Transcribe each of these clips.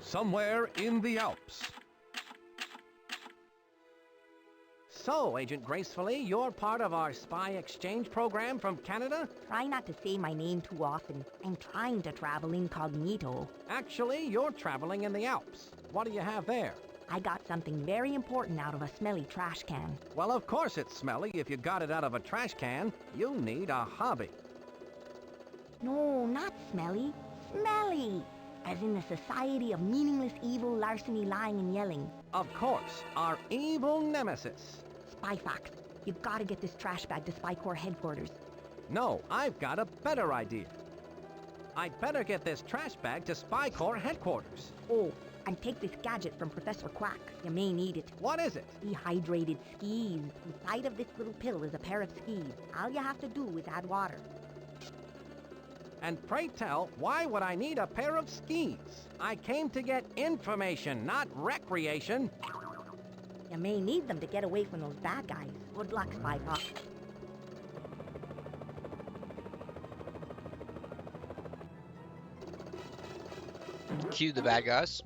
somewhere in the Alps. So, Agent Gracefully, you're part of our spy exchange program from Canada? Try not to say my name too often. I'm trying to travel incognito. Actually, you're traveling in the Alps. What do you have there? I got something very important out of a smelly trash can. Well, of course it's smelly if you got it out of a trash can. You need a hobby. No, not smelly. Smelly! As in the Society of Meaningless Evil Larceny Lying and Yelling. Of course, our evil nemesis. Spy fact. You've got to get this trash bag to Spy Corps headquarters. No, I've got a better idea. I'd better get this trash bag to Spy Corps headquarters. Oh, and take this gadget from Professor Quack. You may need it. What is it? Dehydrated skis. Inside of this little pill is a pair of skis. All you have to do is add water. And pray tell, why would I need a pair of skis? I came to get information, not recreation. You may need them to get away from those bad guys. Good luck, Spy Fox. Cue the bad guys.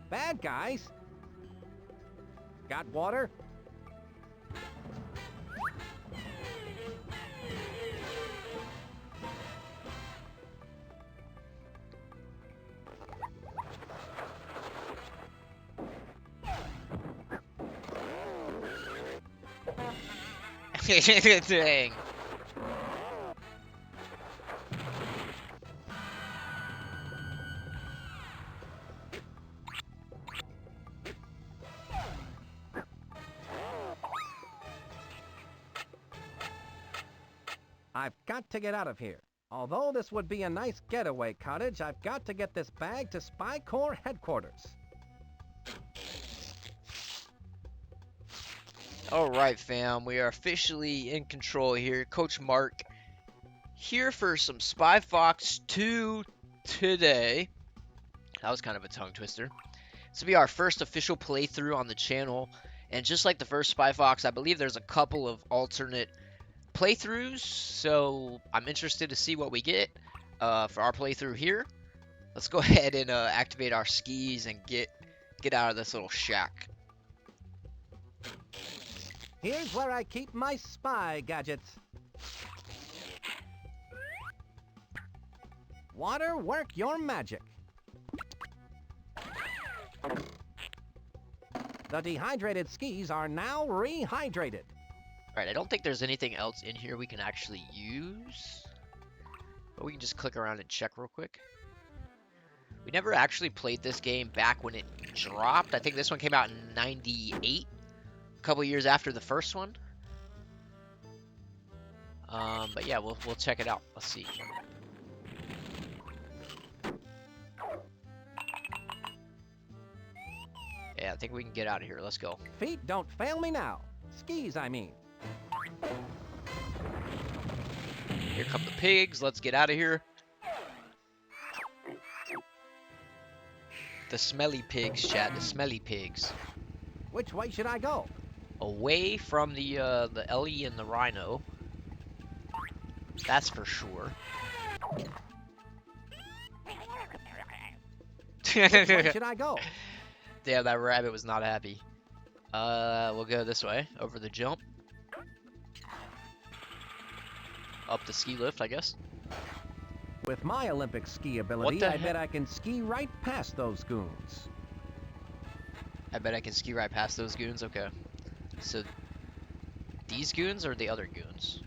Bad guys? Got water? Dang. I've got to get out of here. Although this would be a nice getaway cottage, I've got to get this bag to Spy Corps headquarters. Alright fam, we are officially in control here. Coach Mark here for some Spy Fox 2 today. That was kind of a tongue twister. This will be our first official playthrough on the channel. And just like the first Spy Fox, I believe there's a couple of alternate playthroughs. So I'm interested to see what we get for our playthrough here. Let's go ahead and activate our skis and get out of this little shack. Here's where I keep my spy gadgets. Water, work your magic. The dehydrated skis are now rehydrated. Alright, I don't think there's anything else in here we can actually use. But we can just click around and check real quick. We never actually played this game back when it dropped. I think this one came out in 98. A couple years after the first one. But yeah, we'll check it out. Let's see. Yeah, I think we can get out of here. Let's go. Feet don't fail me now. Skis, I mean. Here come the pigs. Let's get out of here. The smelly pigs, chat. The smelly pigs. Which way should I go? Away from the Ellie and the Rhino. That's for sure. Which way should I go? Damn, that rabbit was not happy. We'll go this way, over the jump. Up the ski lift, I guess. With my Olympic ski ability, I bet I can ski right past those goons. I bet I can ski right past those goons? Okay. So, these goons or the other goons?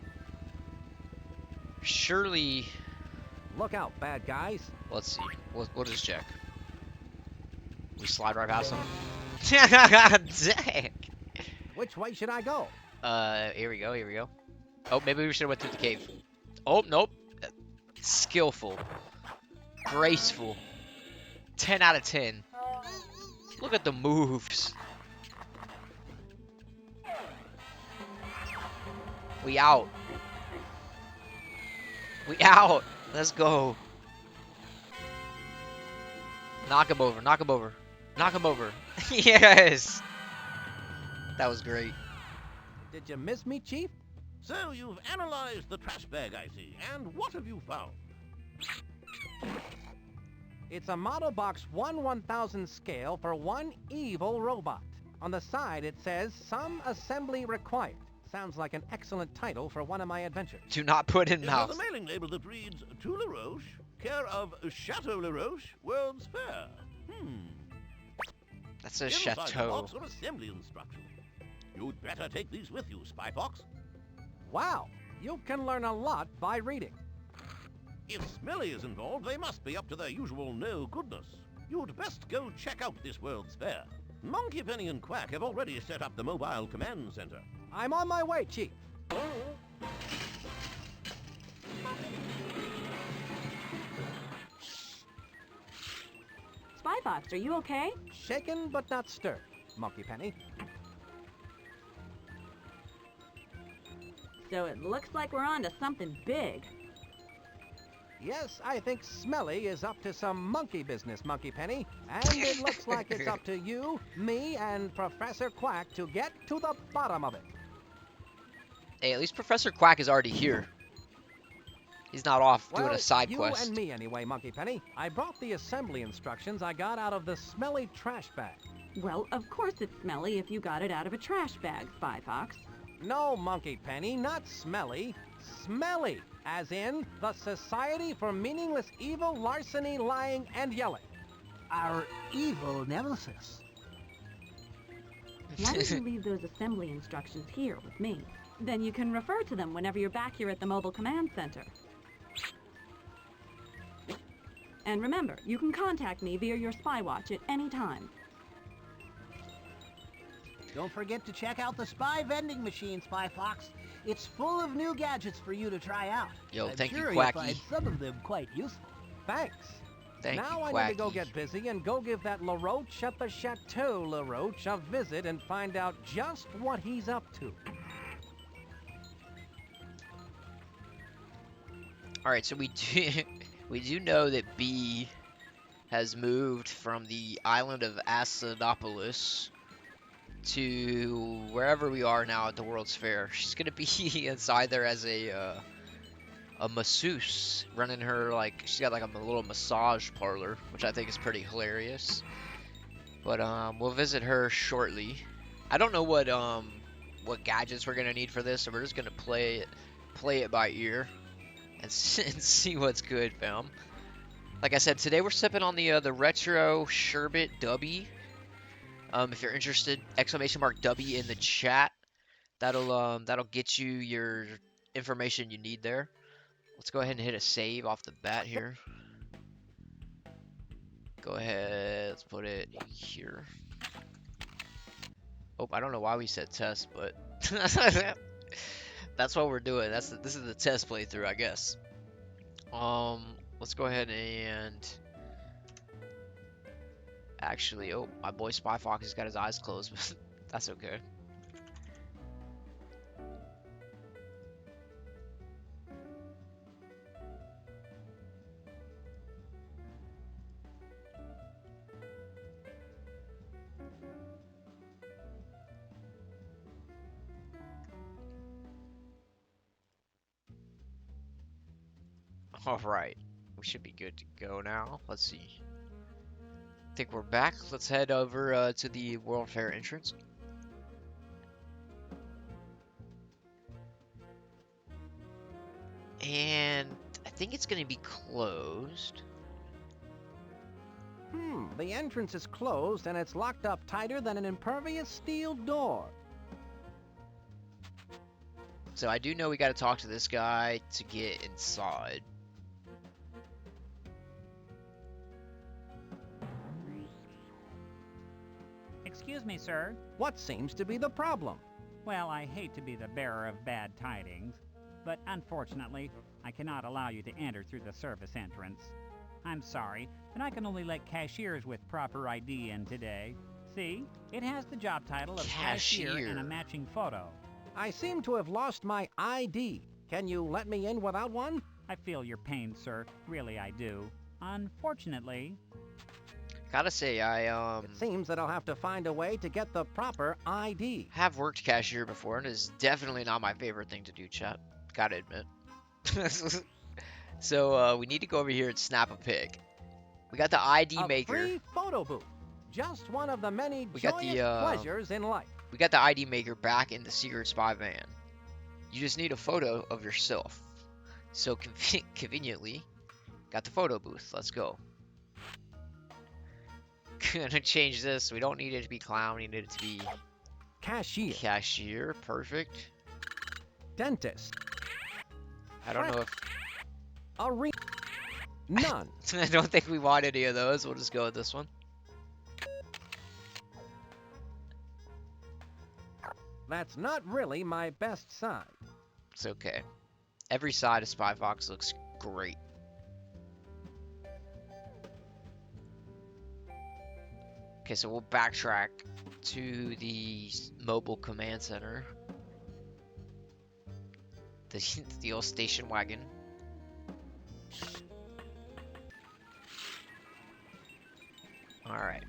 Surely... Look out, bad guys. Let's see. We'll just check. We slide right past them. Dang! Which way should I go? Here we go, here we go. Oh, maybe we should have went through the cave. Oh, nope. Skillful. Graceful. 10 out of 10. Look at the moves. We out. We out. Let's go. Knock him over. Knock him over. Knock him over. Yes. That was great. Did you miss me, Chief? So you've analyzed the trash bag, I see. And what have you found? It's a model box 1/1000 scale for one evil robot. On the side it says, "Some assembly required." Sounds like an excellent title for one of my adventures. Do not put in It mouse. has a mailing label that reads, "To La Roche, care of Chateau La Roche, World's Fair." That's a Inside the chateau. box are assembly instructions. You'd better take these with you, Spy Fox. Wow, you can learn a lot by reading. If Smelly is involved, they must be up to their usual no-goodness. You'd best go check out this World's Fair. Monkey Penny and Quack have already set up the mobile command center. I'm on my way, Chief. Spy Fox, are you okay? Shaken but not stirred, Monkey Penny. So it looks like we're on to something big. Yes, I think Smelly is up to some monkey business, Monkey Penny. And it looks like it's up to you, me, and Professor Quack to get to the bottom of it. Hey, at least Professor Quack is already here. He's not off doing a side you quest. and me anyway, Monkey Penny. I brought the assembly instructions I got out of the smelly trash bag. Well, of course it's smelly if you got it out of a trash bag, Spy Fox. No, Monkey Penny, not smelly. Smelly, as in the Society for Meaningless Evil, Larceny, Lying, and Yelling. Our evil nemesis. Why don't you leave those assembly instructions here with me? Then you can refer to them whenever you're back here at the mobile command center. And remember, you can contact me via your spy watch at any time. Don't forget to check out the spy vending machine, Spy Fox. It's full of new gadgets for you to try out. Yo, I'm thank you, sure Quacky. You'll find some of them quite useful. Thanks. Thank now you, I Quacky. need to go get busy and go give that LaRoche at the Chateau LaRoche a visit and find out just what he's up to. All right, so we do know that B has moved from the island of Acidopolis to wherever we are now at the World's Fair. She's gonna be inside there as a masseuse, running her, like, she's got like a little massage parlor, which I think is pretty hilarious. But we'll visit her shortly. I don't know what gadgets we're gonna need for this, so we're just gonna play it by ear and see what's good, fam. Like I said, today we're sipping on the retro sherbet Dubby. If you're interested, !Dubby in the chat. That'll get you your information you need there. Let's go ahead and hit a save off the bat here. Go ahead, let's put it here. Oh, I don't know why we said test, but that's what we're doing. This is the test playthrough, I guess. Let's go ahead and actually, oh, my boy Spy Fox has got his eyes closed, but that's okay. Alright, we should be good to go now. Let's see. I think we're back. Let's head over to the World Fair entrance. And I think it's going to be closed. The entrance is closed and it's locked up tighter than an impervious steel door. So I do know we got to talk to this guy to get inside. Excuse me, sir. What seems to be the problem? Well, I hate to be the bearer of bad tidings, but unfortunately, I cannot allow you to enter through the service entrance. I'm sorry, but I can only let cashiers with proper ID in today. See? It has the job title of cashier and a matching photo. I seem to have lost my ID. Can you let me in without one? I feel your pain, sir. Really, I do. Unfortunately, Gotta say, It seems that I'll have to find a way to get the proper ID. have worked cashier before, and it's definitely not my favorite thing to do, chat. Gotta admit. So, we need to go over here and snap a pic. We got the ID A maker. free photo booth. Just one of the many We got joyous the, pleasures in life. We got the ID maker back in the secret spy van. You just need a photo of yourself. So conveniently, got the photo booth. Let's go. Gonna change this. We don't need it to be clown. We need it to be Cashier. cashier. Perfect. Dentist. I don't know if Arena. None. I don't think we want any of those. We'll just go with this one. That's not really my best side. It's okay. Every side of Spy Fox looks great. Okay, so we'll backtrack to the mobile command center. The old station wagon. Alright.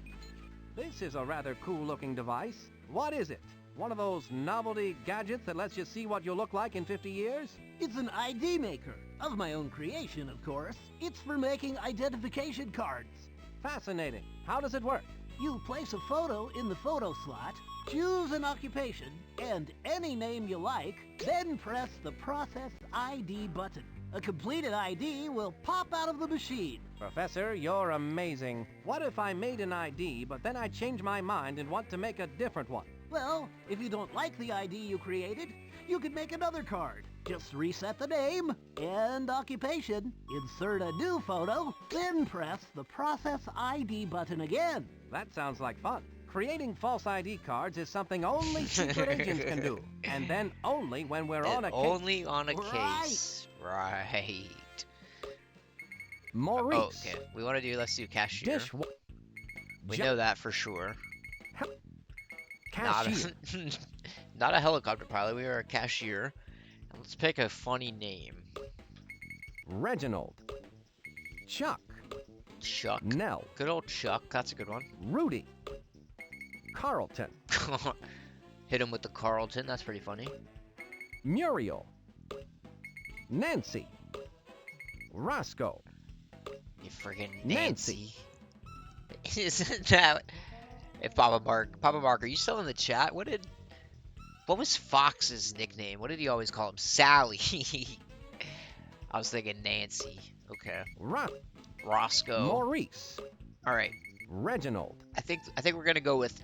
This is a rather cool looking device. What is it? One of those novelty gadgets that lets you see what you'll look like in 50 years? It's an ID maker. Of my own creation, of course. It's for making identification cards. Fascinating. How does it work? You place a photo in the photo slot, choose an occupation, and any name you like, then press the Process ID button. A completed ID will pop out of the machine. Professor, you're amazing. What if I made an ID, but then I change my mind and want to make a different one? Well, if you don't like the ID you created, you could make another card. Just reset the name and occupation, insert a new photo, then press the Process ID button again. That sounds like fun. Creating false ID cards is something only secret agents can do. And then only when we're on a case. Only on a Right. case. Right. Maurice. Oh, okay. Let's do cashier. We Ja- know that for sure. Cashier. Not a helicopter pilot. We are a cashier. And let's pick a funny name. Reginald. Chuck. Chuck. Nell. Good old Chuck. That's a good one. Rudy. Carlton. Hit him with the Carlton. That's pretty funny. Muriel. Nancy. Roscoe. You friggin' Nancy. Nancy. Isn't that... Hey, Papa Mark, are you still in the chat? What was Fox's nickname? What did he always call him? Sally. I was thinking Nancy. Okay. Roscoe. Maurice. All right. Reginald. I think we're gonna go with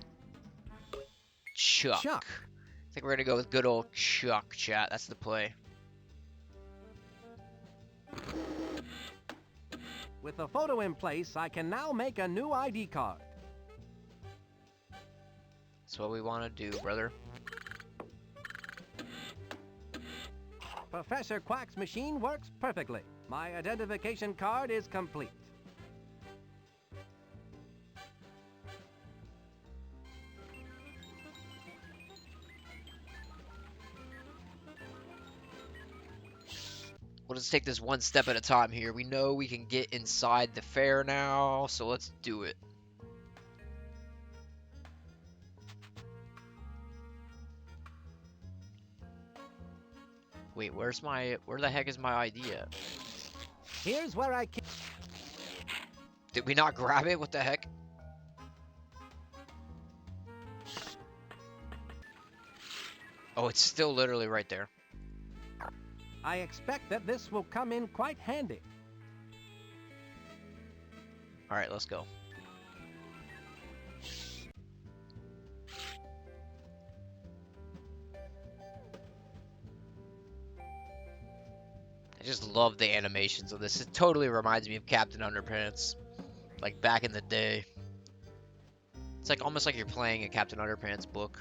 Chuck. Chuck. I think we're gonna go with good old Chuck. Chat. That's the play. With the photo in place, I can now make a new ID card. That's what we want to do, brother. Professor Quack's machine works perfectly. My identification card is complete. We'll just take this one step at a time here. We know we can get inside the fair now, so let's do it. Wait, where the heck is my ID at? Here's where I keep... Did we not grab it? What the heck? Oh, it's still literally right there. I expect that this will come in quite handy. All right, let's go. I just love the animations of this. It totally reminds me of Captain Underpants, like back in the day. It's like almost like you're playing a Captain Underpants book.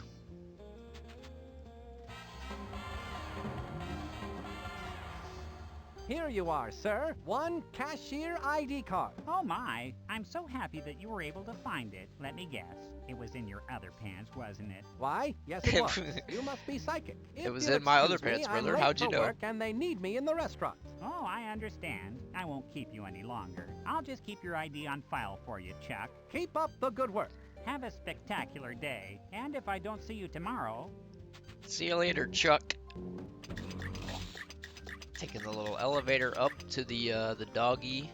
Here you are, sir. One cashier ID card. Oh my, I'm so happy that you were able to find it. Let me guess. It was in your other pants, wasn't it? Why? Yes, it was. You must be psychic. It If was you'll in my other excuse me, pants, I'm brother. late How'd you for know? work and they need me in the restaurant. Oh, I understand. I won't keep you any longer. I'll just keep your ID on file for you, Chuck. Keep up the good work. Have a spectacular day. And if I don't see you tomorrow... See you later, Chuck. Taking the little elevator up to the doggy.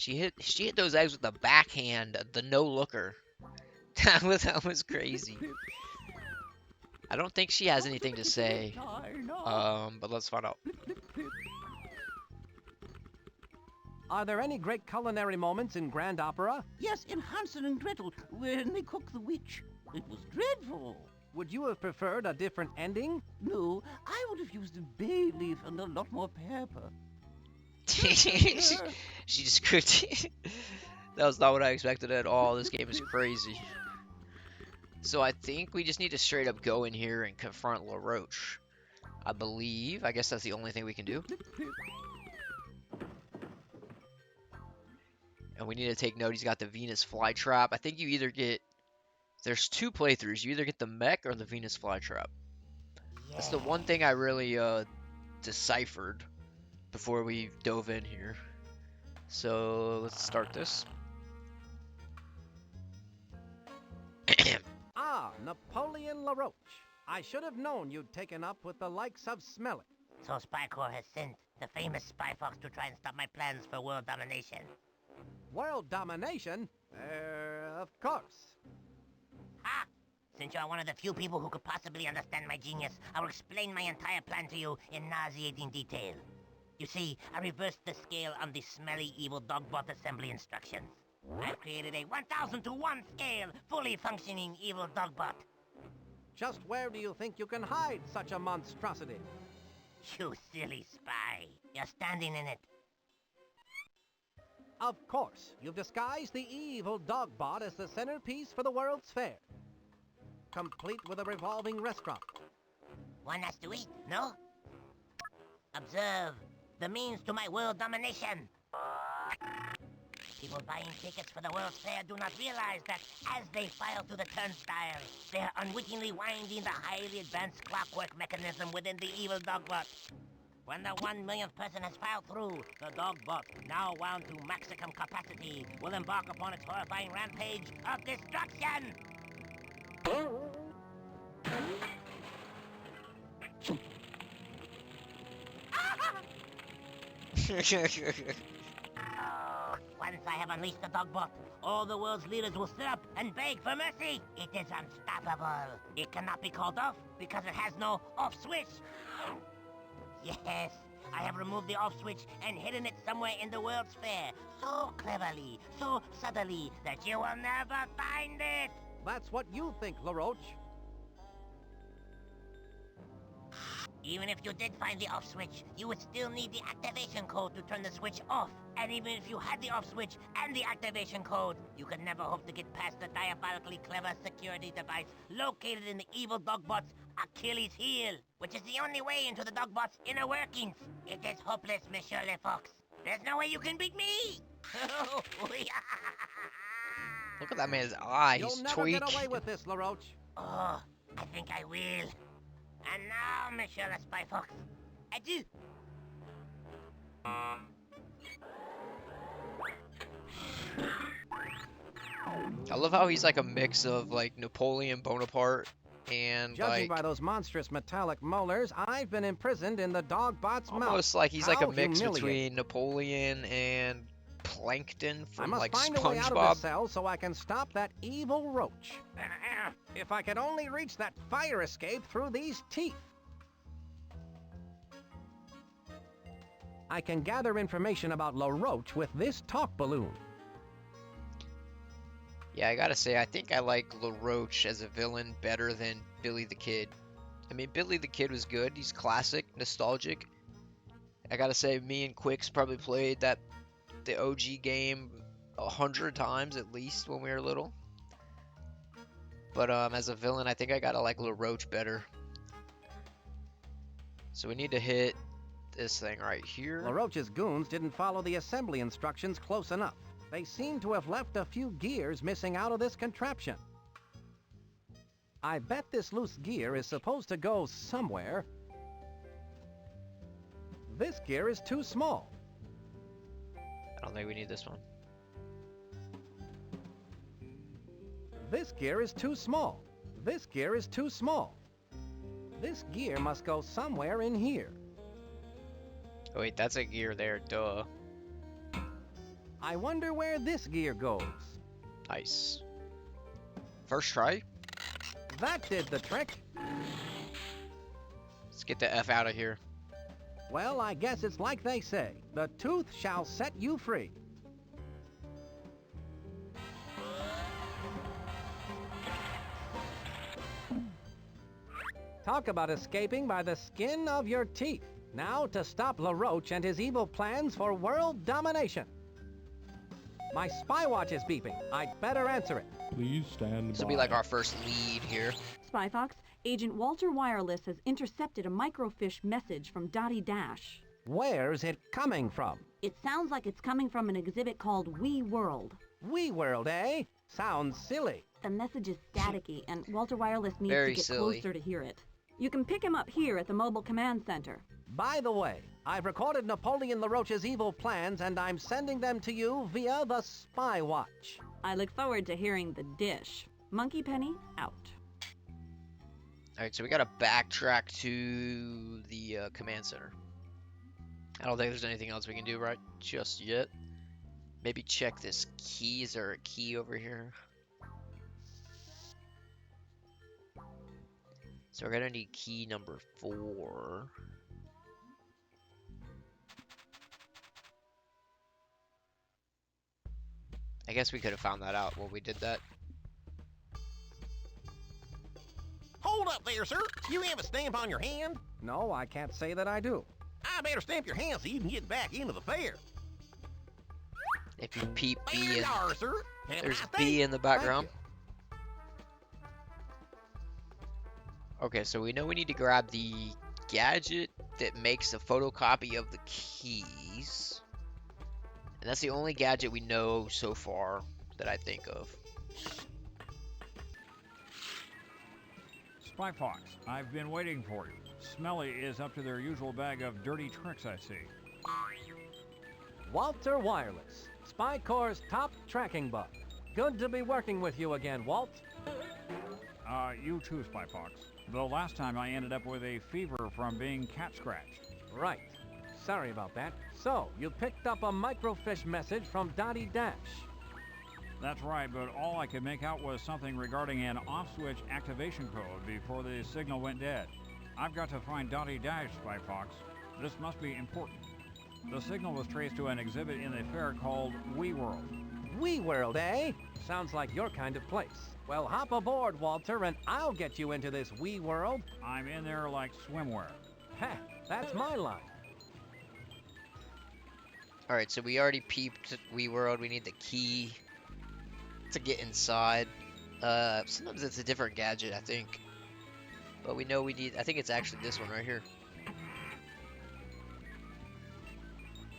She hit those eggs with the backhand, the no looker. That was crazy. I don't think she has anything to say. But let's find out. Are there any great culinary moments in Grand Opera? Yes, in Hansel and Gretel, when they cook the witch. It was dreadful. Would you have preferred a different ending? No, I would have used a bay leaf and a lot more pepper. she just cooked. That was not what I expected at all. This game is crazy. So I think we just need to straight up go in here and confront LaRoche. I believe. I guess that's the only thing we can do. And we need to take note, he's got the Venus flytrap. I think you either get... There's two playthroughs. You either get the mech or the Venus flytrap. That's the one thing I really deciphered before we dove in here. So let's start this. Ah, Napoleon LaRoche. I should have known you'd taken up with the likes of Smelly. So Spy Corps has sent the famous Spy Fox to try and stop my plans for world domination. World domination? Of course. Ha! Since you're one of the few people who could possibly understand my genius, I will explain my entire plan to you in nauseating detail. You see, I reversed the scale on the smelly evil dogbot assembly instructions. I've created a 1,000 to 1 scale, fully functioning evil dogbot. Just where do you think you can hide such a monstrosity? You silly spy. You're standing in it. Of course, you've disguised the evil dogbot as the centerpiece for the World's Fair. Complete with a revolving restaurant. One has to eat, no? Observe the means to my world domination. People buying tickets for the World's Fair do not realize that as they file through the turnstile, they are unwittingly winding the highly advanced clockwork mechanism within the evil dogbot. When the 1 millionth person has filed through, the dogbot, now wound to maximum capacity, will embark upon its horrifying rampage of destruction! Once I have unleashed the dogbot, all the world's leaders will sit up and beg for mercy. It is unstoppable. It cannot be called off because it has no off switch. Yes, I have removed the off switch and hidden it somewhere in the World's Fair. So cleverly, so subtly, that you will never find it. That's what you think, LaRoche. Even if you did find the off switch, you would still need the activation code to turn the switch off. And even if you had the off switch and the activation code, you could never hope to get past the diabolically clever security device located in the evil dogbot's Achilles heel, which is the only way into the dogbot's inner workings. It is hopeless, Monsieur Le Fox. There's no way you can beat me! Look at that man's eyes. You'll never tweak. get away with this, LaRoche. Oh, I think I will. And now, Monsieur Le Spy Fox, adieu! I love how he's like a mix of like Napoleon Bonaparte and Judging like by those monstrous metallic molars, I've been imprisoned in the dogbot's mouth. almost like he's like a How mix humiliating. between Napoleon and Plankton I from must like find a way out of SpongeBob. this cell so I can stop that evil roach. If I could only reach that fire escape through these teeth. I can gather information about LaRoche with this talk balloon. Yeah, I gotta say, I think I like LaRoche as a villain better than Billy the Kid. I mean, Billy the Kid was good. He's classic, nostalgic. I gotta say, me and Quicks probably played the OG game 100 times at least when we were little. But as a villain, I think I gotta like LaRoche better. So we need to hit this thing right here. LaRoche's goons didn't follow the assembly instructions close enough. They seem to have left a few gears missing out of this contraption. I bet this loose gear is supposed to go somewhere. This gear is too small. I don't think we need this one. This gear is too small. This gear is too small. This gear must go somewhere in here. Oh wait, that's a gear there, duh. I wonder where this gear goes. Nice. First try. That did the trick. Let's get the F out of here. Well, I guess it's like they say. The tooth shall set you free. Talk about escaping by the skin of your teeth. Now to stop LaRoche and his evil plans for world domination. My spy watch is beeping. I'd better answer it. Please stand This will be like our first lead here. Spy Fox, Agent Walter Wireless has intercepted a microfiche message from Dottie Dash. Where's it coming from? It sounds like it's coming from an exhibit called We World. We World, eh? Sounds silly. The message is staticky, and Walter Wireless needs Very to get silly. closer to hear it. You can pick him up here at the Mobile Command Center. By the way, I've recorded Napoleon LaRoche's evil plans, and I'm sending them to you via the Spy Watch. I look forward to hearing the dish. Monkey Penny, out. Alright, so we gotta backtrack to the command center. I don't think there's anything else we can do right just yet. Maybe check this key. Is there a key over here? So we're gonna need key number 4. I guess we could have found that out when we did that. Hold up there, sir. You have a stamp on your hand? No, I can't say that I do. I better stamp your hand so you can get back into the fair. If you peep There B you in, are, sir. Have a there's nice B day. in the background. Okay, so we know we need to grab the gadget that makes a photocopy of the keys. And that's the only gadget we know so far that I think of. Spy Fox, I've been waiting for you. Smelly is up to their usual bag of dirty tricks, I see. Walter Wireless, Spy Corps' top tracking bug. Good to be working with you again, Walt. You too, Spy Fox. The last time I ended up with a fever from being cat scratched. Right. Sorry about that. So, you picked up a microfiche message from Dottie Dash. That's right, but all I could make out was something regarding an off-switch activation code before the signal went dead. I've got to find Dottie Dash, Spy Fox. This must be important. The signal was traced to an exhibit in the fair called We World. We World, eh? Sounds like your kind of place. Well, hop aboard, Walter, and I'll get you into this We World. I'm in there like swimwear. Heh, that's my line. Alright, so we already peeped We World. We need the key to get inside. Sometimes it's a different gadget, I think. But we know we need... I think it's actually this one right here.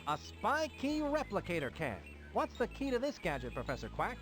A spy key replicator can. What's the key to this gadget, Professor Quack?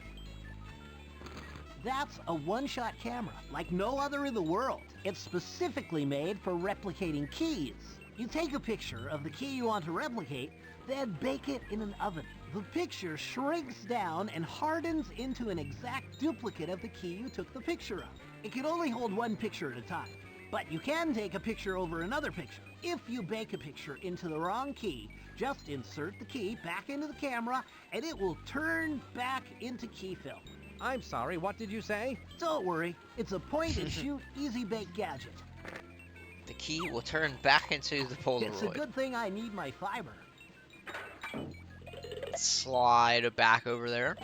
That's a one-shot camera, like no other in the world. It's specifically made for replicating keys. You take a picture of the key you want to replicate, then bake it in an oven. The picture shrinks down and hardens into an exact duplicate of the key you took the picture of. It can only hold one picture at a time, but you can take a picture over another picture. If you bake a picture into the wrong key, just insert the key back into the camera and it will turn back into key film. I'm sorry, what did you say? Don't worry, it's a point-and-shoot, easy-bake gadget. The key will turn back into the Polaroid. It's a good thing I need my fiber. Slide it back over there.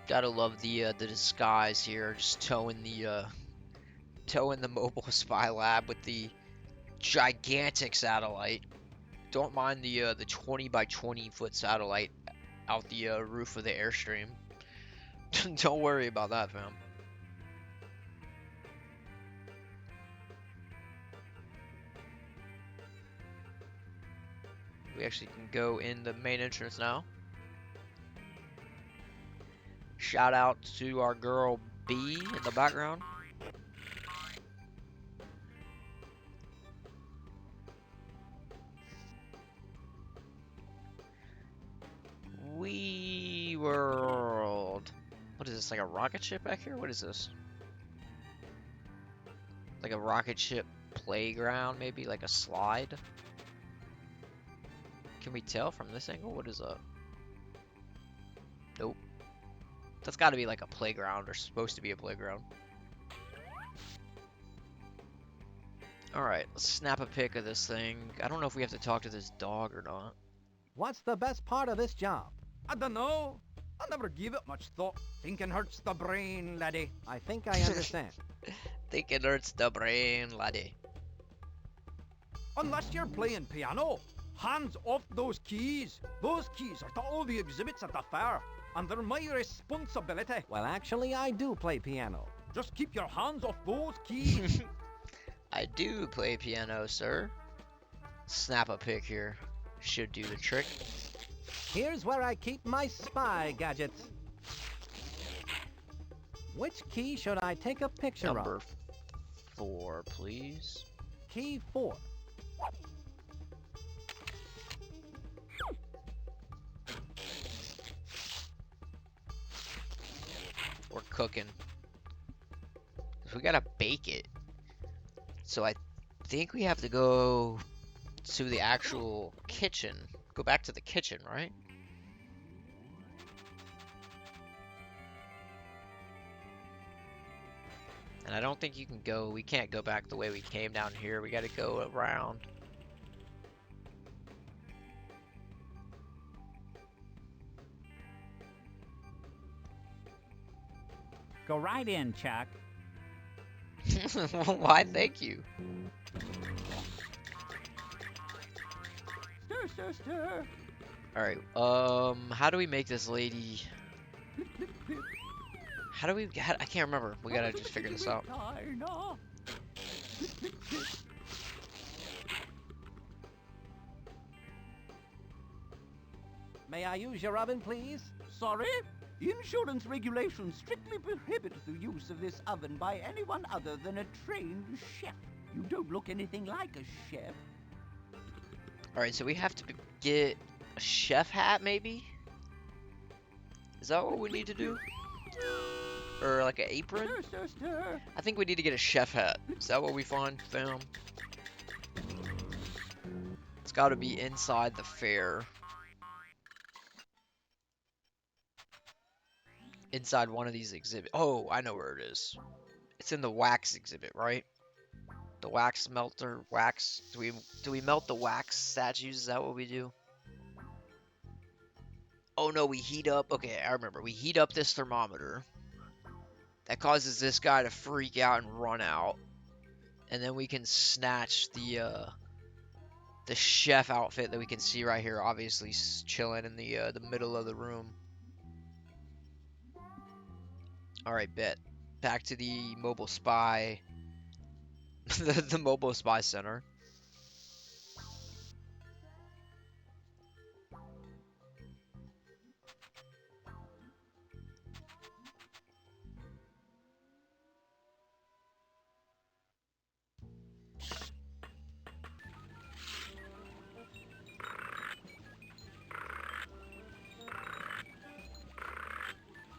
Gotta love the disguise here, just towing the mobile spy lab with the gigantic satellite. Don't mind the 20 by 20 foot satellite out the roof of the Airstream. Don't worry about that, fam. We actually can go in the main entrance now. Shout out to our girl B in the background. We World. What is this? like a rocket ship back here? What is this? Like a rocket ship playground, maybe? Like a slide? Can we tell from this angle? What is up? Nope. That's gotta be like a playground, or supposed to be a playground. Alright, let's snap a pic of this thing. I don't know if we have to talk to this dog or not. What's the best part of this job? I don't know. I never give it much thought. Thinking hurts the brain, laddie. I think I understand. Think it hurts the brain, laddie. Unless you're playing piano. Hands off those keys. Those keys are to all the exhibits at the fair, and they're my responsibility. Well, actually, I do play piano. Just keep your hands off those keys. I do play piano, sir. Snap a pic here. Should do the trick. Here's where I keep my spy gadgets. Which key should I take a picture Number of? 4, please. Key 4. We're cooking. We gotta bake it. So I think we have to go to the actual kitchen. Go back to the kitchen, right? And I don't think you can go, we can't go back the way we came down here. We gotta go around. Go right in, Chuck. Why, thank you. Stir, stir, stir. Alright, how do we make this lady... How do we... I can't remember. We gotta just figure this out. May I use your oven, please? Sorry? Insurance regulations strictly prohibit the use of this oven by anyone other than a trained chef. You don't look anything like a chef. Alright, so we have to get a chef hat, maybe? Is that what we need to do? Or like an apron? Stir, stir, stir. I think we need to get a chef hat. Is that what we found? It's gotta be inside the fair. Inside one of these exhibits. Oh, I know where it is. It's in the wax exhibit, right? The wax melter, wax. Do we melt the wax statues? Is that what we do? Oh no, we heat up. Okay, I remember. We heat up this thermometer. That causes this guy to freak out and run out. And then we can snatch the chef outfit that we can see right here, obviously chilling in the middle of the room. Alright, bet. Back to the mobile spy. the mobile spy center.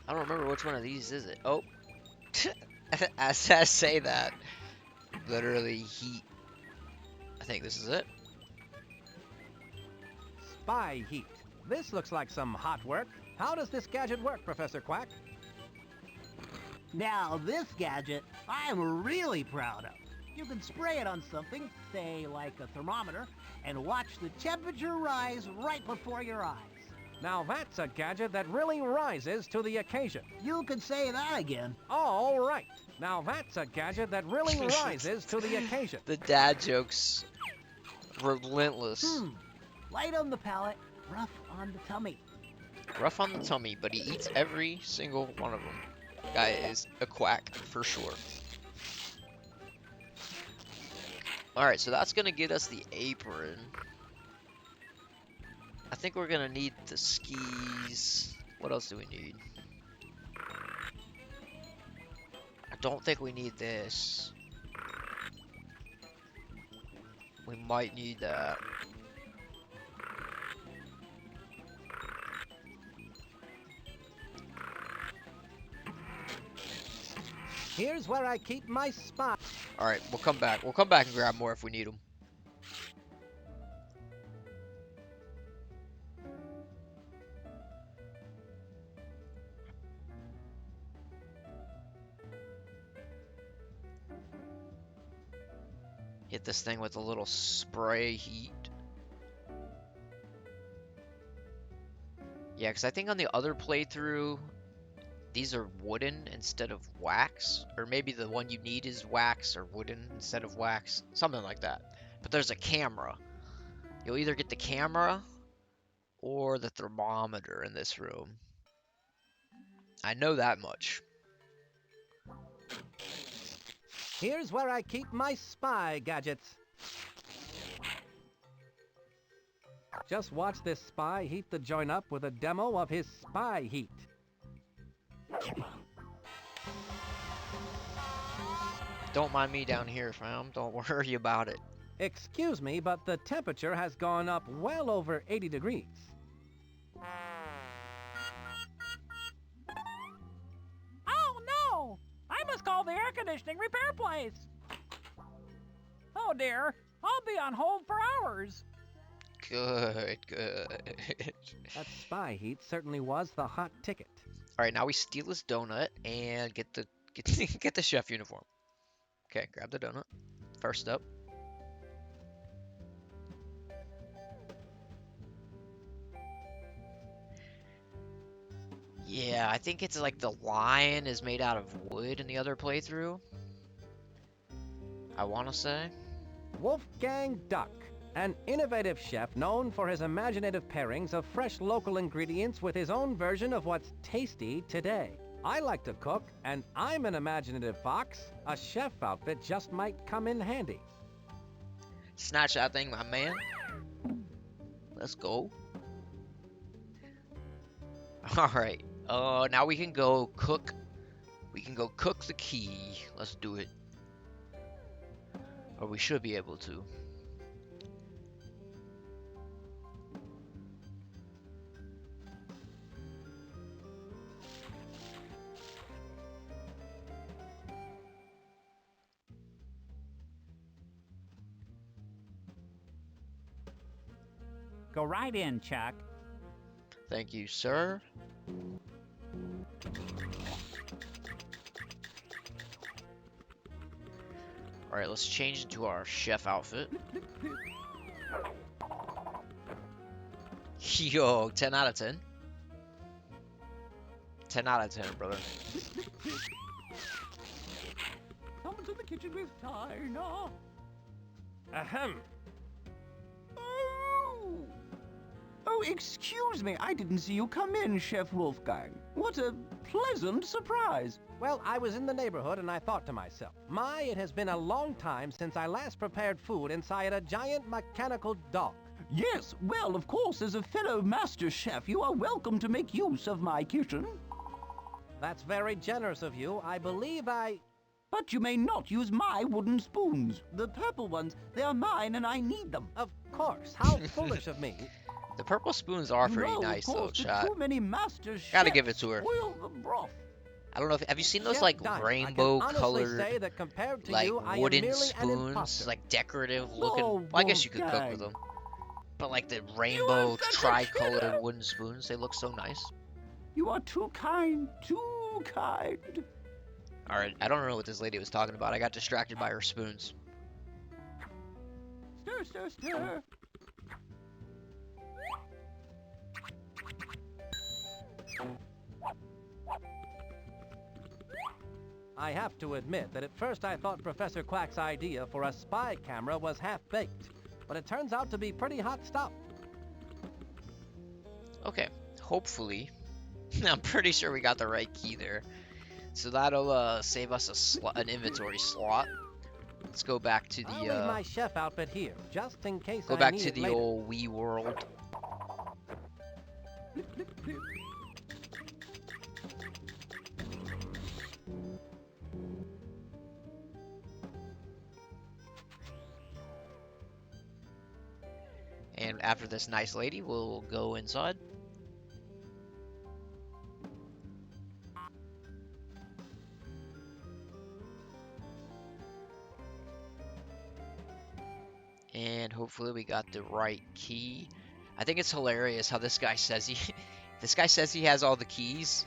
I don't remember which one of these is it. Oh. As I say that, literally heat. I think this is it. Spy heat. This looks like some hot work. How does this gadget work, Professor Quack? Now this gadget, I'm really proud of. You can spray it on something, say like a thermometer, and watch the temperature rise right before your eyes. Now that's a gadget that really rises to the occasion. You could say that again. All right. Now that's a gadget that really rises to the occasion. The dad jokes, relentless. Light on the palate, rough on the tummy. Rough on the tummy, but he eats every single one of them. Guy is a quack for sure. Alright, so that's gonna get us the apron. I think we're gonna need the skis. What else do we need? I don't think we need this. We might need that. Here's where I keep my spy. All right, we'll come back. We'll come back and grab more if we need them. Hit this thing with a little spray heat. Yeah, because I think on the other playthrough, these are wooden instead of wax. Or maybe the one you need is wax or wooden instead of wax. Something like that. But there's a camera. You'll either get the camera or the thermometer in this room. I know that much. Here's where I keep my spy gadgets. Just watch this spy heat the joint up with a demo of his spy heat. Don't mind me down here, fam. Don't worry about it. Excuse me, but the temperature has gone up well over 80 degrees. Oh no! I must call the air conditioning repair place. Oh dear, I'll be on hold for hours. Good, good. That spy heat certainly was the hot ticket. All right, now we steal this donut and get the get the chef uniform. Okay, grab the donut. First up. Yeah, I think it's like the lion is made out of wood in the other playthrough. I want to say. Wolfgang Duck, an innovative chef known for his imaginative pairings of fresh local ingredients with his own version of what's tasty today. I like to cook, and I'm an imaginative fox. A chef outfit just might come in handy. Snatch that thing, my man. Let's go. All right. Now we can go cook. We can go cook the key. Let's do it. Or we should be able to. Go right in, Chuck. Thank you, sir. Alright, let's change into our chef outfit. Yo, 10 out of 10. 10 out of 10, brother. Someone's in the kitchen with China. Ahem. Oh, excuse me. I didn't see you come in, Chef Wolfgang. What a pleasant surprise. Well, I was in the neighborhood and I thought to myself, my, it has been a long time since I last prepared food inside a giant mechanical dog. Yes, well, of course, as a fellow master chef, you are welcome to make use of my kitchen. That's very generous of you. I believe But you may not use my wooden spoons. The purple ones, they are mine and I need them. Of course. How foolish of me. The purple spoons are pretty No, of nice, though, course, chat. Too many master chefs Gotta give it to her. spoil the broth. I don't know if have you seen those Chef like Dime, rainbow I can honestly colored say that compared to like you, I am wooden merely an spoons, imposter. like decorative looking. Oh, Well, I guess you could cook Wolfgang. with them. But like the rainbow such a tricolored kidder. wooden spoons, they look so nice. You are too kind, too kind. Alright, I don't know what this lady was talking about. I got distracted by her spoons. Stir, stir, stir. I have to admit that at first I thought Professor Quack's idea for a spy camera was half-baked, but it turns out to be pretty hot stuff. Okay, hopefully. I'm pretty sure we got the right key there. So that'll save us an inventory slot. Let's go back to I'll the leave my chef outfit here, just in case go I back need to it the later. old Wii world. And after this nice lady, we'll go inside. And hopefully we got the right key. I think it's hilarious how this guy says he has all the keys.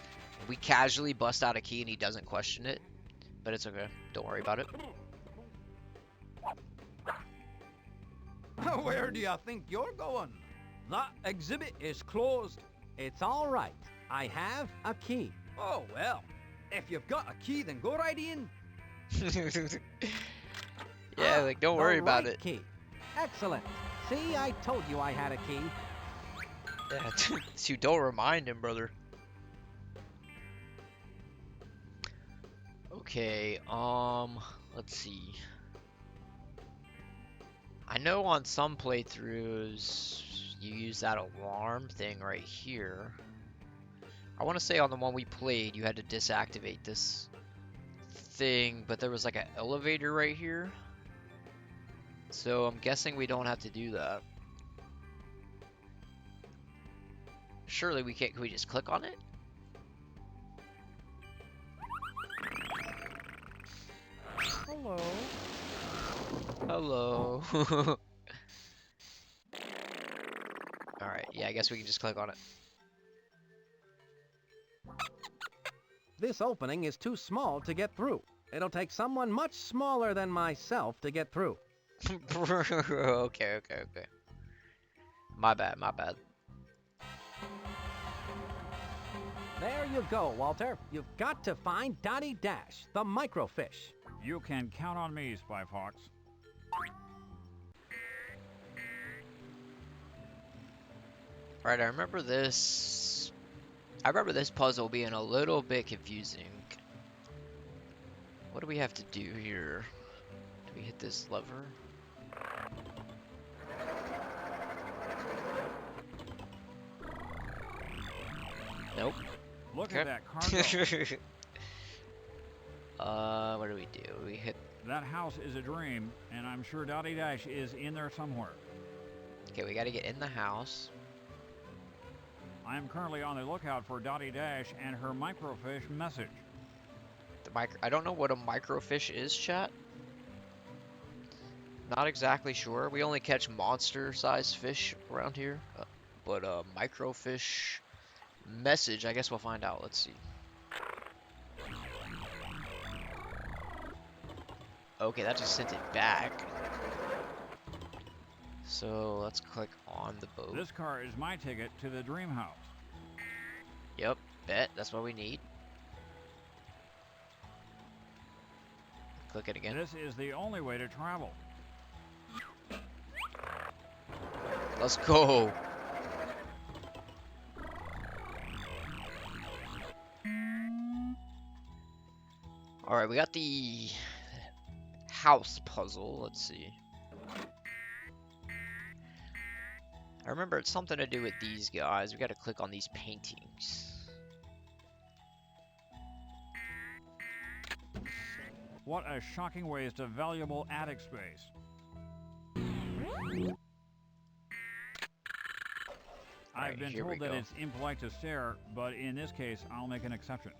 We casually bust out a key and he doesn't question it. But it's okay. Don't worry about it. Where do you think you're going? That exhibit is closed. It's all right. I have a key. Oh, well. If you've got a key, then go right in. Yeah, like, don't worry about right it. Key. Excellent. See, I told you I had a key. Yeah, you don't remind him, brother. Okay, let's see. I know on some playthroughs you use that alarm thing right here. I want to say on the one we played you had to disactivate this thing, but there was like an elevator right here. So I'm guessing we don't have to do that. Surely we can't. Can we just click on it? Hello. Hello. Alright, yeah, I guess we can just click on it. This opening is too small to get through. It'll take someone much smaller than myself to get through. Okay. My bad. There you go, Walter. You've got to find Dottie Dash, the microfish. You can count on me, Spy Fox. Right, I remember this puzzle being a little bit confusing. What do we have to do here? Do we hit this lever? Nope. Look at that cargo. What do we do? We hit... That house is a dream, and I'm sure Dottie Dash is in there somewhere. Okay, we gotta get in the house. I am currently on the lookout for Dottie Dash and her microfish message. I don't know what a microfish is, chat. Not exactly sure. We only catch monster-sized fish around here. But microfish message, I guess we'll find out. Let's see. Okay, that just sent it back. So let's click on the boat. This car is my ticket to the dream house. Yep, bet. That's what we need. Click it again. This is the only way to travel. Let's go. Alright, we got the house puzzle. Let's see. I remember it's something to do with these guys. We got to click on these paintings. What a shocking waste of valuable attic space. I've been told that it's impolite to stare, but in this case, I'll make an exception.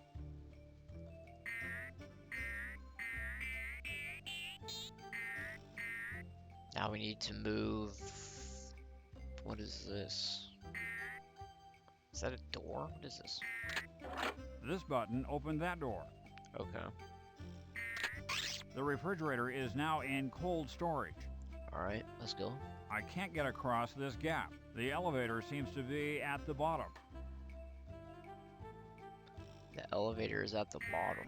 Now we need to move. What is this? Is that a door? What is this? This button opened that door. Okay. The refrigerator is now in cold storage. Alright, let's go. I can't get across this gap. The elevator seems to be at the bottom. The elevator is at the bottom.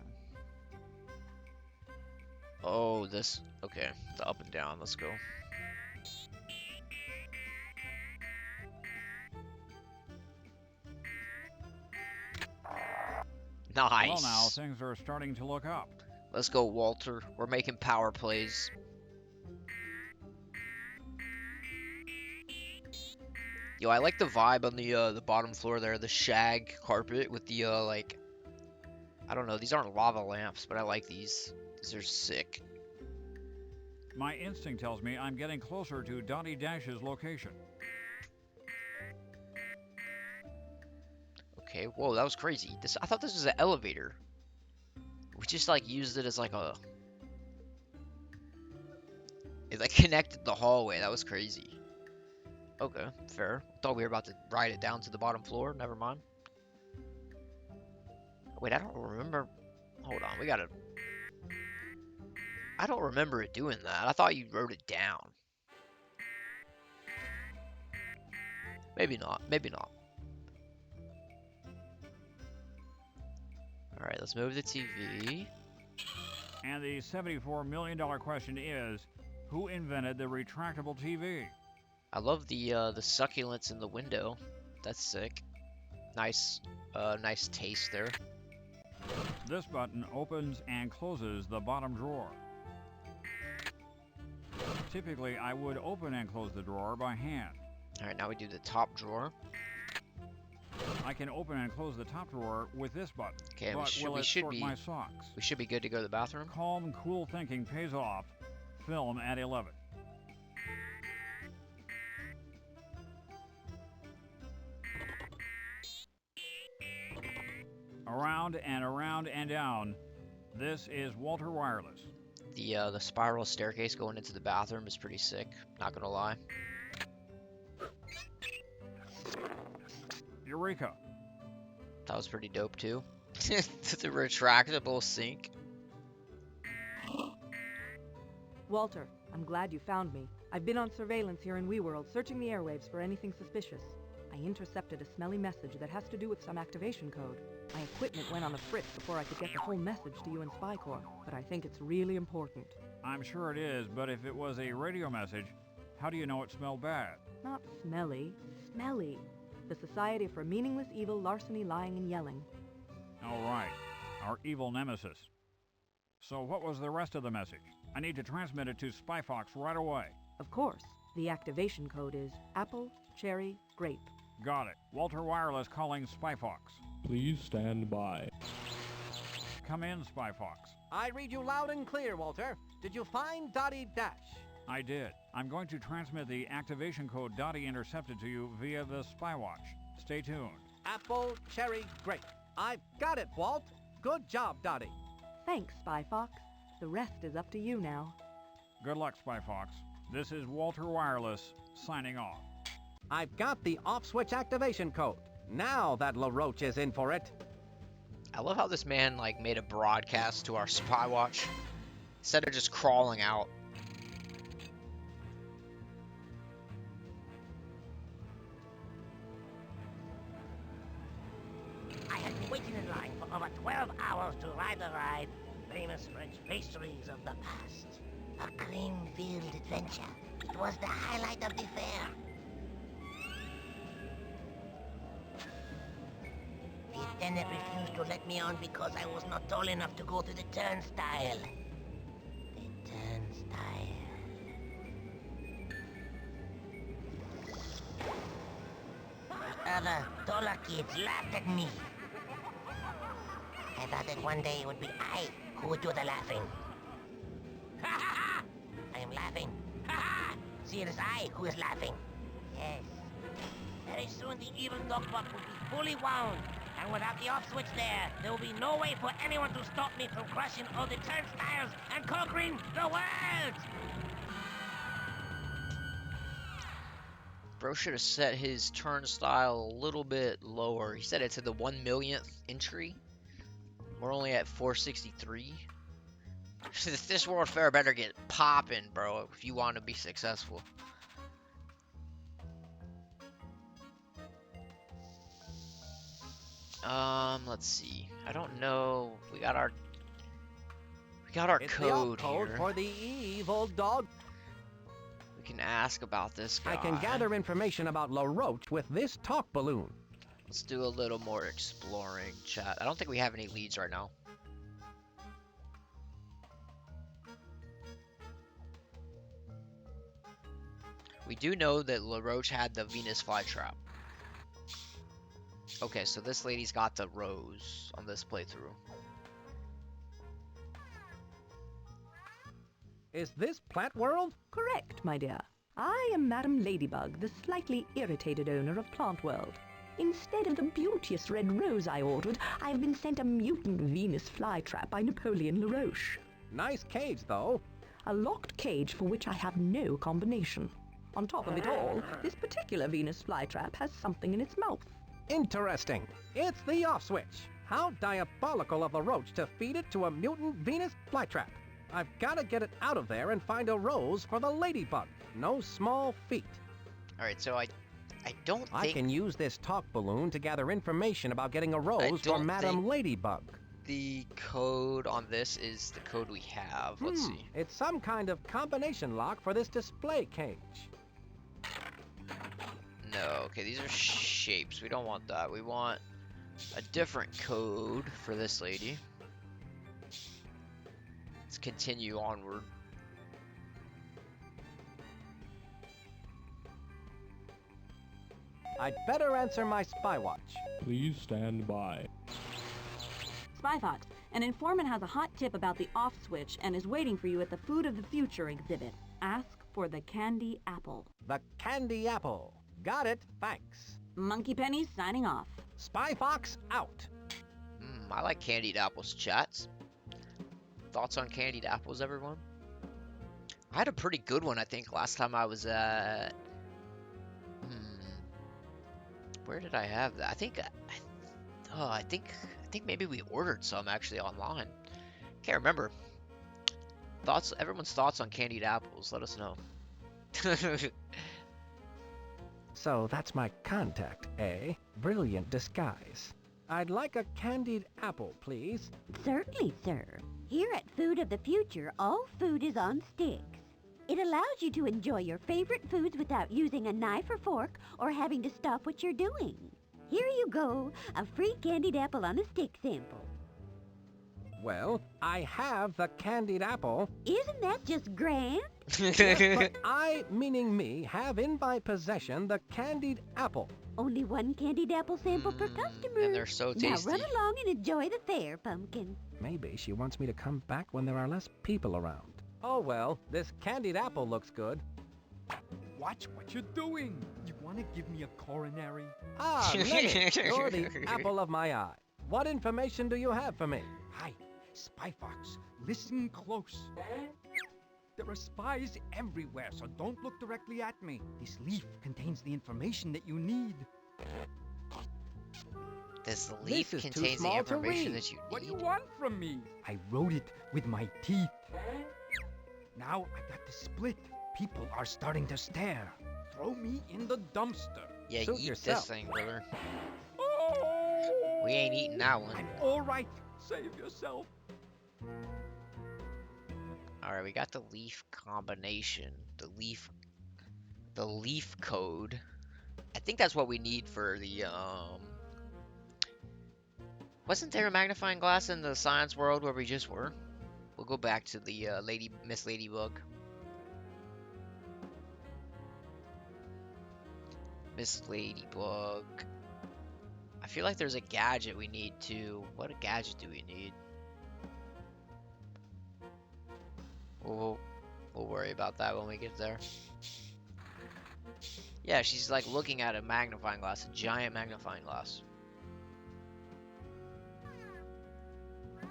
Oh, this... Okay, the up and down. Let's go. Nice. Well, now things are starting to look up. Let's go, Walter. We're making power plays. Yo, I like the vibe on the bottom floor there, the shag carpet with the like, I don't know, these aren't lava lamps, but I like these. These are sick. My instinct tells me I'm getting closer to Dottie Dash's location. Okay, whoa, that was crazy. I thought this was an elevator. We just like used it as like a It like connected the hallway. That was crazy. Okay, fair. Thought we were about to ride it down to the bottom floor. Never mind. Wait, I don't remember. Hold on, we gotta. I don't remember it doing that. I thought you wrote it down. Maybe not. Maybe not. Alright, let's move the TV. And the $74 million question is, who invented the retractable TV? I love the succulents in the window. That's sick. Nice, nice taste there. This button opens and closes the bottom drawer. Typically, I would open and close the drawer by hand. Alright, now we do the top drawer. I can open and close the top drawer with this button. Okay, but will we it should sort be my socks? We should be good to go to the bathroom. Calm, cool thinking pays off. Film at 11. Around and around and down. This is Walter Wireless. The spiral staircase going into the bathroom is pretty sick. Not gonna lie. Eureka. That was pretty dope too. The retractable sink. Walter, I'm glad you found me. I've been on surveillance here in WeWorld, searching the airwaves for anything suspicious. I intercepted a smelly message that has to do with some activation code. My equipment went on the fritz before I could get the whole message to you in Spy Corps, but I think it's really important. I'm sure it is, but if it was a radio message, how do you know it smelled bad? Not smelly, smelly. The Society for Meaningless Evil, Larceny, Lying, and Yelling. All right, our evil nemesis. So what was the rest of the message? I need to transmit it to SpyFox right away. Of course. The activation code is apple, cherry, grape. Got it. Walter Wireless calling SpyFox. Please stand by. Come in, SpyFox. I read you loud and clear, Walter. Did you find Dottie Dash? I did. I'm going to transmit the activation code Dottie intercepted to you via the Spywatch. Stay tuned. Apple, cherry, grape. I've got it, Walt. Good job, Dottie. Thanks, SpyFox. The rest is up to you now. Good luck, SpyFox. This is Walter Wireless, signing off. I've got the off-switch activation code. Now that LaRoche is in for it. I love how this man like made a broadcast to our Spywatch instead of just crawling out. I have been waiting in line for over 12 hours to ride the ride. Famous French pastries of the past. A cream-filled adventure. It was the highlight of the fair. The attendant refused to let me on because I was not tall enough to go through the turnstile. The turnstile. The other taller kids laughed at me. I thought that one day it would be I who would do the laughing. Ha ha ha! I am laughing. Ha ha! See, it is I who is laughing. Yes. Very soon the evil dogbuck will be fully wound. And without the off switch there will be no way for anyone to stop me from crushing all the turnstiles and conquering the world! Bro should have set his turnstile a little bit lower. He set it to the 1,000,000th entry. We're only at 463. This World Fair better get popping, bro, if you want to be successful. Let's see. I don't know. We got our It's code the code here. for the evil dog. We can ask about this guy. I can gather information about LaRoche with this talk balloon. Let's do a little more exploring, chat. I don't think we have any leads right now. We do know that LaRoche had the Venus flytrap. Okay, so this lady's got the rose on this playthrough. Is this Plant World? Correct, my dear. I am Madam Ladybug, the slightly irritated owner of Plant World. Instead of the beauteous red rose I ordered, I've been sent a mutant Venus flytrap by Napoleon LaRoche. Nice cage, though. A locked cage for which I have no combination. On top of it all, this particular Venus flytrap has something in its mouth. Interesting. It's the off switch. How diabolical of the roach to feed it to a mutant Venus flytrap. I've got to get it out of there and find a rose for the ladybug. No small feat. Alright, so I don't think... I can use this talk balloon to gather information about getting a rose for Madam Ladybug. The code on this is the code we have. Let's see. It's some kind of combination lock for this display cage. No, okay, these are shapes. We don't want that. We want a different code for this lady. Let's continue onward. I'd better answer my spy watch. Please stand by. Spy Fox, an informant has a hot tip about the off switch and is waiting for you at the Food of the Future exhibit. Ask for the candy apple. The candy apple. Got it, thanks. Monkey Penny signing off. Spy Fox out. I like candied apples, chats. Thoughts on candied apples, everyone? I had a pretty good one, I think, last time I was at... Where did I have that? I think maybe we ordered some actually online. Can't remember. Everyone's thoughts on candied apples. Let us know. So that's my contact, eh? Brilliant disguise. I'd like a candied apple, please. Certainly, sir. Here at Food of the Future, all food is on sticks. It allows you to enjoy your favorite foods without using a knife or fork or having to stop what you're doing. Here you go, a free candied apple on a stick sample. Well, I have the candied apple. Isn't that just grand? Yes, but I, meaning me, have in my possession the candied apple. Only one candied apple sample per customer. And they're so tasty. Now run along and enjoy the fair, Pumpkin. Maybe she wants me to come back when there are less people around. Oh well, this candied apple looks good. Watch what you're doing. You want to give me a coronary? Ah, Lenny, you're the apple of my eye. What information do you have for me? Hi, Spy Fox. Listen close. There are spies everywhere, so don't look directly at me. This leaf contains the information that you need. This leaf contains the information that you need. What do you want from me? I wrote it with my teeth. Now I got to split. People are starting to stare. Throw me in the dumpster. Yeah, Suit eat yourself. this thing, brother. Oh! We ain't eating that one. I'm all right. Save yourself. Alright, we got the leaf combination. The leaf code. I think that's what we need for the, Wasn't there a magnifying glass in the science world where we just were? We'll go back to the, Miss Ladybug. Miss Ladybug. I feel like there's a gadget we need too. What gadget do we need? We'll worry about that when we get there. Yeah, she's like looking at a magnifying glass, a giant magnifying glass.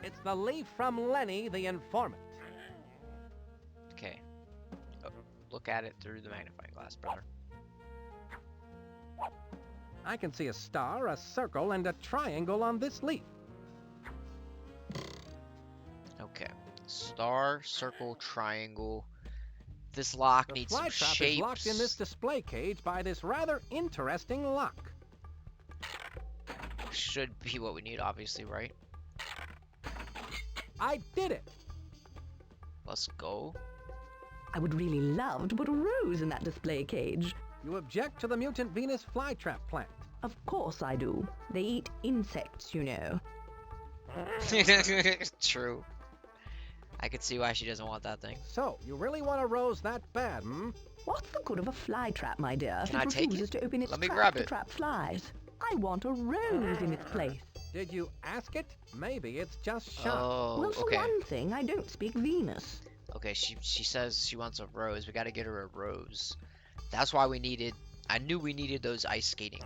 It's the leaf from Lenny, the informant. Okay. Oh, look at it through the magnifying glass, brother. I can see a star, a circle, and a triangle on this leaf. Okay. Star, circle, triangle. This lock needs some shapes. The flytrap is locked in this display cage by this rather interesting lock. Should be what we need, obviously, right? I did it! Let's go. I would really love to put a rose in that display cage. You object to the mutant Venus flytrap plant? Of course I do. They eat insects, you know. True. I could see why she doesn't want that thing. So, you really want a rose that bad, hmm? What's the good of a fly trap, my dear, if Can I it take refuses it? to open its Let me trap grab to it. trap flies? I want a rose in its place. Did you ask it? Maybe it's just shot. Oh, Well, for okay. one thing, I don't speak Venus. Okay, she says she wants a rose. We gotta get her a rose. That's why we needed... I knew we needed those ice skating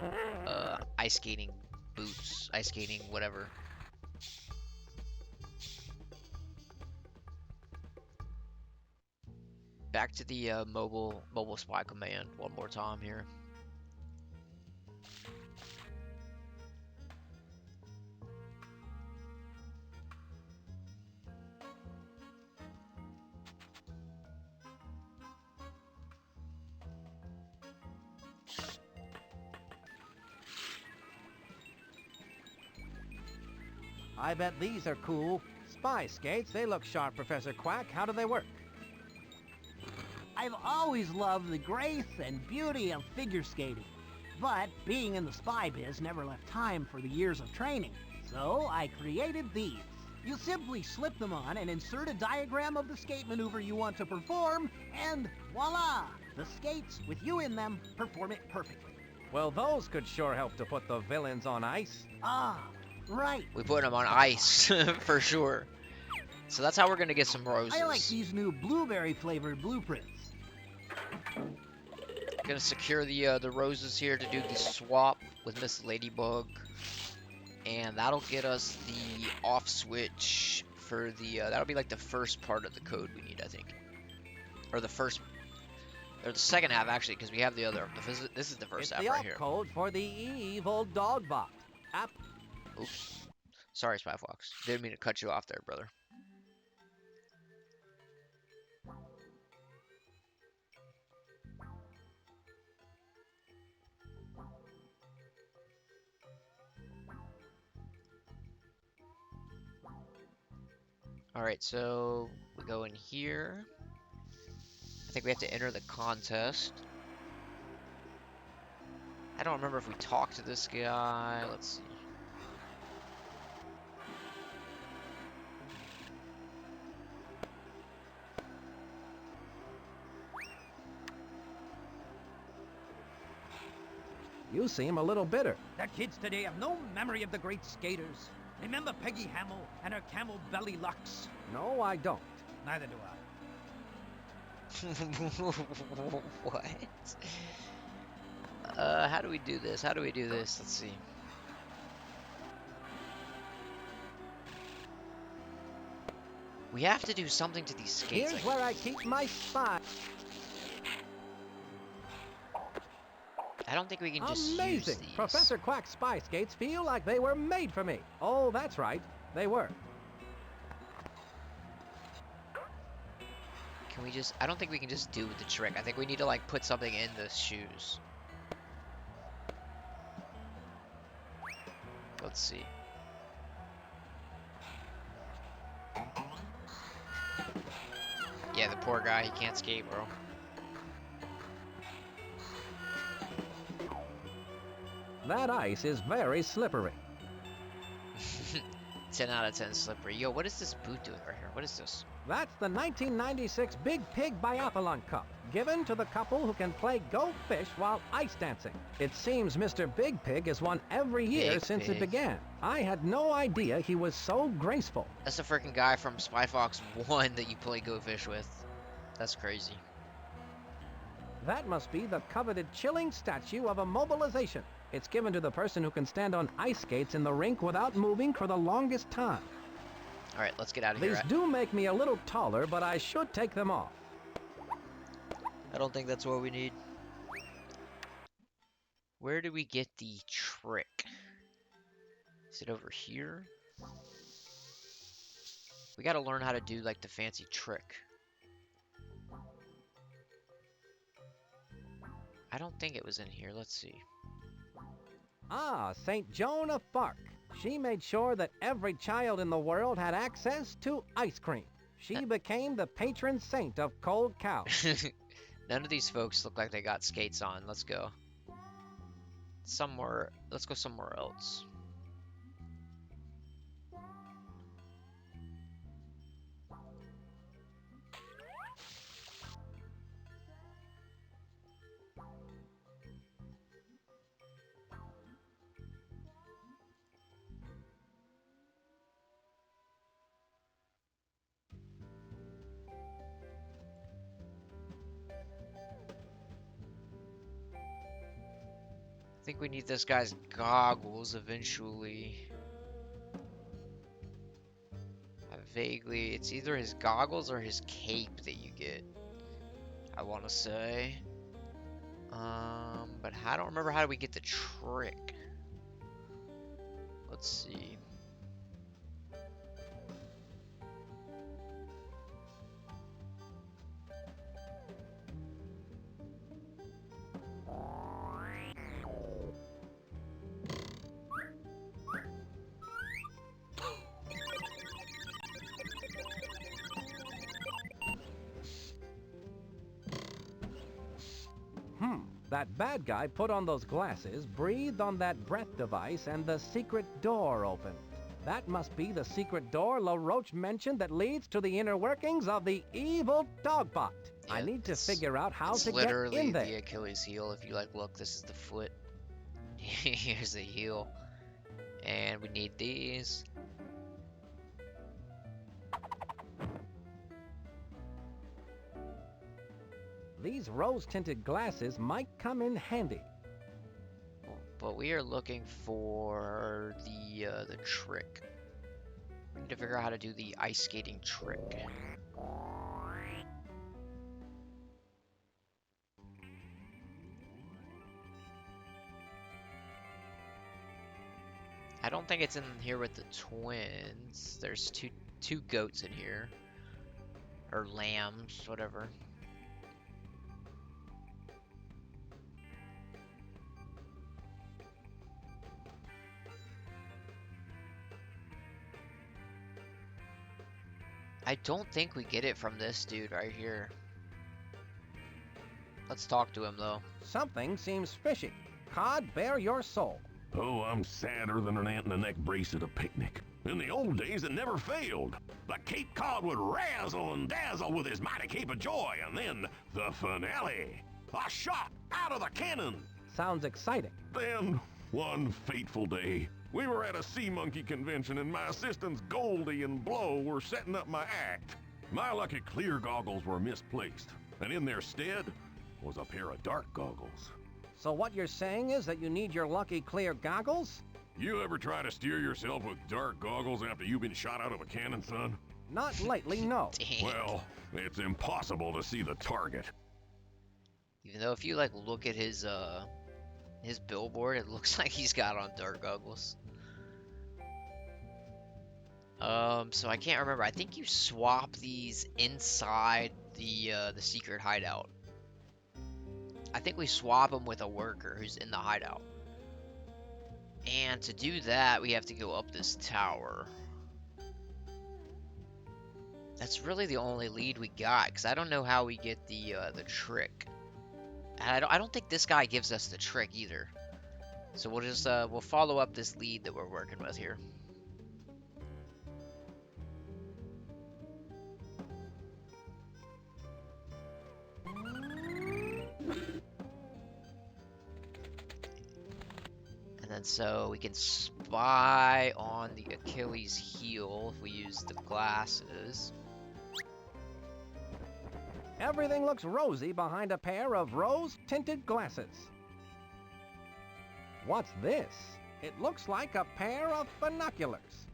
boots. Ice skating, whatever. back to the mobile spy command one more time here. I bet these are cool. Spy skates, they look sharp, Professor Quack. How do they work? I've always loved the grace and beauty of figure skating, but being in the spy biz never left time for the years of training, so I created these. You simply slip them on and insert a diagram of the skate maneuver you want to perform, and voila! The skates, with you in them, perform it perfectly. Well, those could sure help to put the villains on ice. Ah, right. We put them on ice for sure. So that's how we're gonna get some roses. I like these new blueberry-flavored blueprints. Gonna secure the roses here to do the swap with Miss Ladybug, and that'll get us the off switch for the that'll be like the first part of the code we need, I think, or the second half actually, because we have the other. This is the first half the right here. code for the evil dog bot. Oops, sorry, Spy Fox. Didn't mean to cut you off there, brother. Alright, so we go in here. I think we have to enter the contest. I don't remember if we talked to this guy. Let's see. You seem a little bitter. The kids today have no memory of the great skaters. Remember Peggy Hamill and her camel belly lux? No, I don't. Neither do What? How do we do this? How do we do this? Let's see. We have to do something to these skates. Here's where I keep my spy. I don't think we can just Amazing! use these. Professor Quack's spy skates feel like they were made for me. Oh, that's right. They were. Can we just... I don't think we can just do the trick. I think we need to, like, put something in the shoes. Let's see. Yeah, the poor guy. He can't skate, bro. 'That ice is very slippery. 10 out of 10 slippery. Yo, what is this boot doing right here? What is this? That's the 1996 Big Pig Biathlon Cup, given to the couple who can play Go Fish while ice dancing. It seems Mr. Big Pig has won every year Big since Pig. it began. I had no idea he was so graceful. That's the freaking guy from Spy Fox 1 that you play Go Fish with. That's crazy. That must be the coveted chilling statue of immobilization. It's given to the person who can stand on ice skates in the rink without moving for the longest time. Alright, let's get out of here. These do make me a little taller, but I should take them off. I don't think that's what we need. Where do we get the trick? Is it over here? We gotta learn how to do like the fancy trick. I don't think it was in here. Let's see. Ah, St. Joan of Arc. She made sure that every child in the world had access to ice cream. She became the patron saint of cold cows. None of these folks look like they got skates on. Let's go. Let's go somewhere else. I think we need this guy's goggles eventually. It's either his goggles or his cape that you get. I want to say. But I don't remember how do we get the trick. Let's see. That bad guy put on those glasses, breathed on that breath device, and the secret door opened. That must be the secret door LaRoche mentioned that leads to the inner workings of the evil Dogbot. Yeah, I need to figure out how it's to get literally in there. the Achilles heel. If you like, look, this is the foot. Here's the heel. And we need these. These rose-tinted glasses might come in handy. But we are looking for the trick. We need to figure out how to do the ice skating trick. I don't think it's in here with the twins. There's two goats in here. Or lambs, whatever. I don't think we get it from this dude right here. Let's talk to him though. Something seems fishy. Cod, bare your soul. Oh, I'm sadder than an ant in a neck brace at a picnic. In the old days, it never failed. The Cape Cod would razzle and dazzle with his mighty cape of joy, and then the finale. A shot out of the cannon. Sounds exciting. Then, one fateful day, we were at a sea monkey convention and my assistants Goldie and Blow were setting up my act. My lucky clear goggles were misplaced, and in their stead was a pair of dark goggles. So what you're saying is that you need your lucky clear goggles? You ever try to steer yourself with dark goggles after you've been shot out of a cannon, son? Not lately, no. Dang. Well, it's impossible to see the target. Even though if you like look at his billboard, it looks like he's got on dark goggles. So I can't remember. I think you swap these inside the secret hideout. I think we swap them with a worker who's in the hideout. And to do that, we have to go up this tower. That's really the only lead we got, because I don't know how we get the trick. And I don't think this guy gives us the trick either. So we'll just we'll follow up this lead that we're working with here. And then so we can spy on the Achilles heel if we use the glasses. Everything looks rosy behind a pair of rose-tinted glasses. What's this? It looks like a pair of binoculars.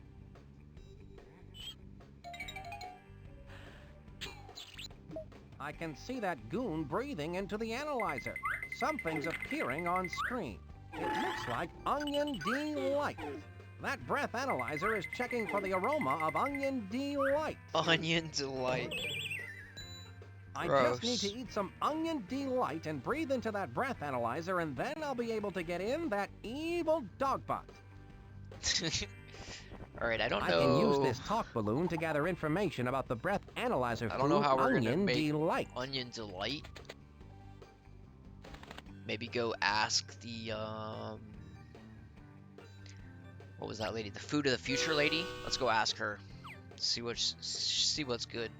I can see that goon breathing into the analyzer. Something's appearing on screen. It looks like Onion Delight. That breath analyzer is checking for the aroma of Onion Delight. Onion Delight. I Gross. just need to eat some Onion Delight and breathe into that breath analyzer, and then I'll be able to get in that evil Dogbot. Alright, I don't know. I can use this talk balloon to gather information about the breath analyzer I don't know food how we're gonna Onion make Delight. Onion Delight. Maybe go ask the what was that lady? The Food of the Future lady? Let's go ask her. See what's good.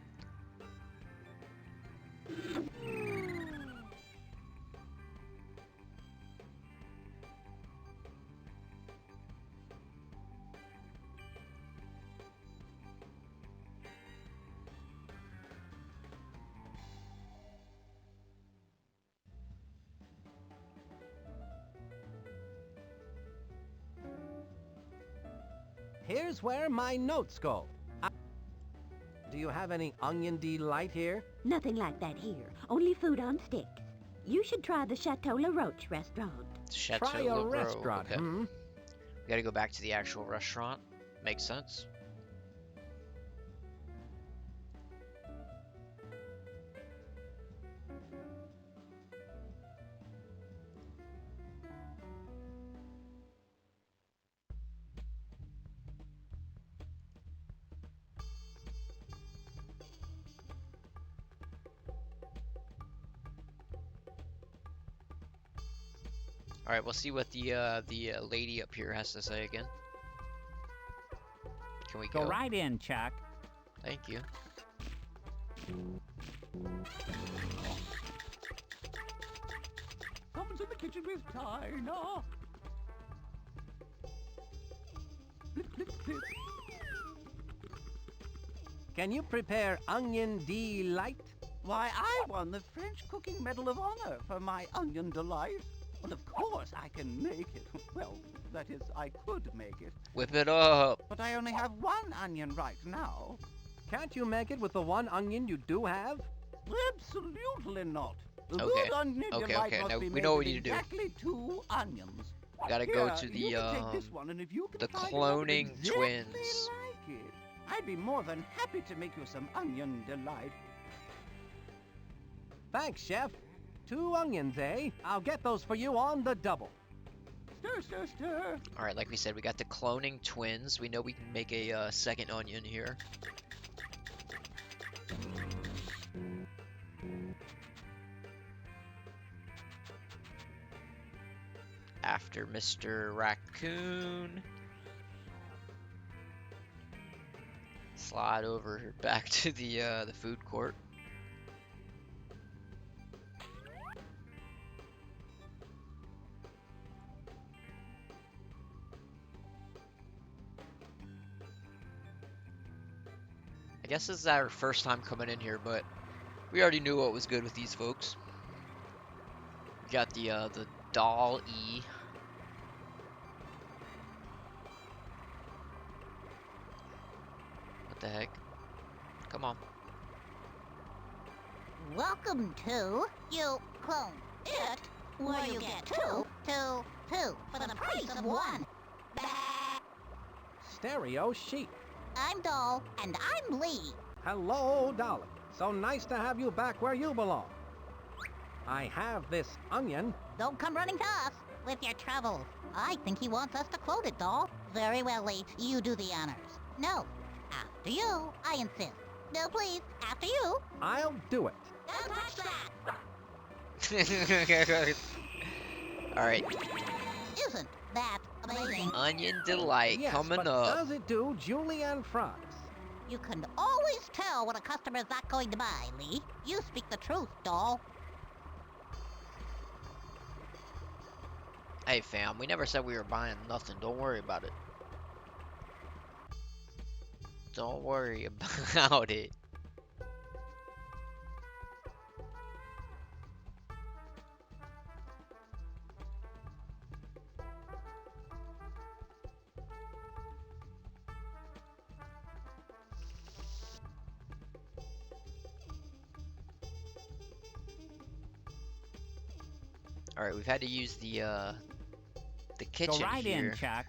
Here's where my notes go. do you have any onion delight here? Nothing like that here. Only food on sticks. You should try the Chateau La Roche restaurant. Chateau Try a Le Roux, restaurant, okay. hmm? We gotta go back to the actual restaurant. Makes sense. All right, we'll see what the lady up here has to say again. Can we go? Go right in, Chuck. Thank you. Someone's in the kitchen with Tina. Clip, clip, clip. Can you prepare onion delight? Why, I won the French Cooking Medal of Honor for my onion delight. And of course I can make it. Well, that is, I could make it. Whip it up. But I only have one onion right now. Can't you make it with the one onion you do have? Absolutely not. The Okay. good onion Okay, delight okay, must now be we made know what with we need to do. exactly 2 onions. Gotta Here, go to you the can take this one, and if you can the find another cloning exactly twins. like it, I'd be more than happy to make you some onion delight. Thanks, Chef. 2 onions, eh? I'll get those for you on the double. Stir, stir, stir. All right, like we said, we got the cloning twins. We know we can make a second onion here. After Mr. Raccoon. Slide over back to the food court. I guess this is our first time coming in here, but we already knew what was good with these folks. We got the Doll E. What the heck? Come on. Welcome to You Clone It, where you get two for the price of one. Stereo sheep. I'm Doll, and I'm Lee. Hello, Dolly. So nice to have you back where you belong. I have this onion. Don't come running to us with your troubles. I think he wants us to clone it, Doll. Very well, Lee. You do the honors. No. After you, I insist. No, please. After you. I'll do it. Don't touch that. Alright. Isn't that amazing? Onion Delight Yes, coming but up. does it do julienne fries? You can always tell when a customer is not going to buy, Lee. You speak the truth, Doll. Hey fam, we never said we were buying nothing. Don't worry about it. Don't worry about it. Alright, we've had to use the kitchen Go right here in, Chuck.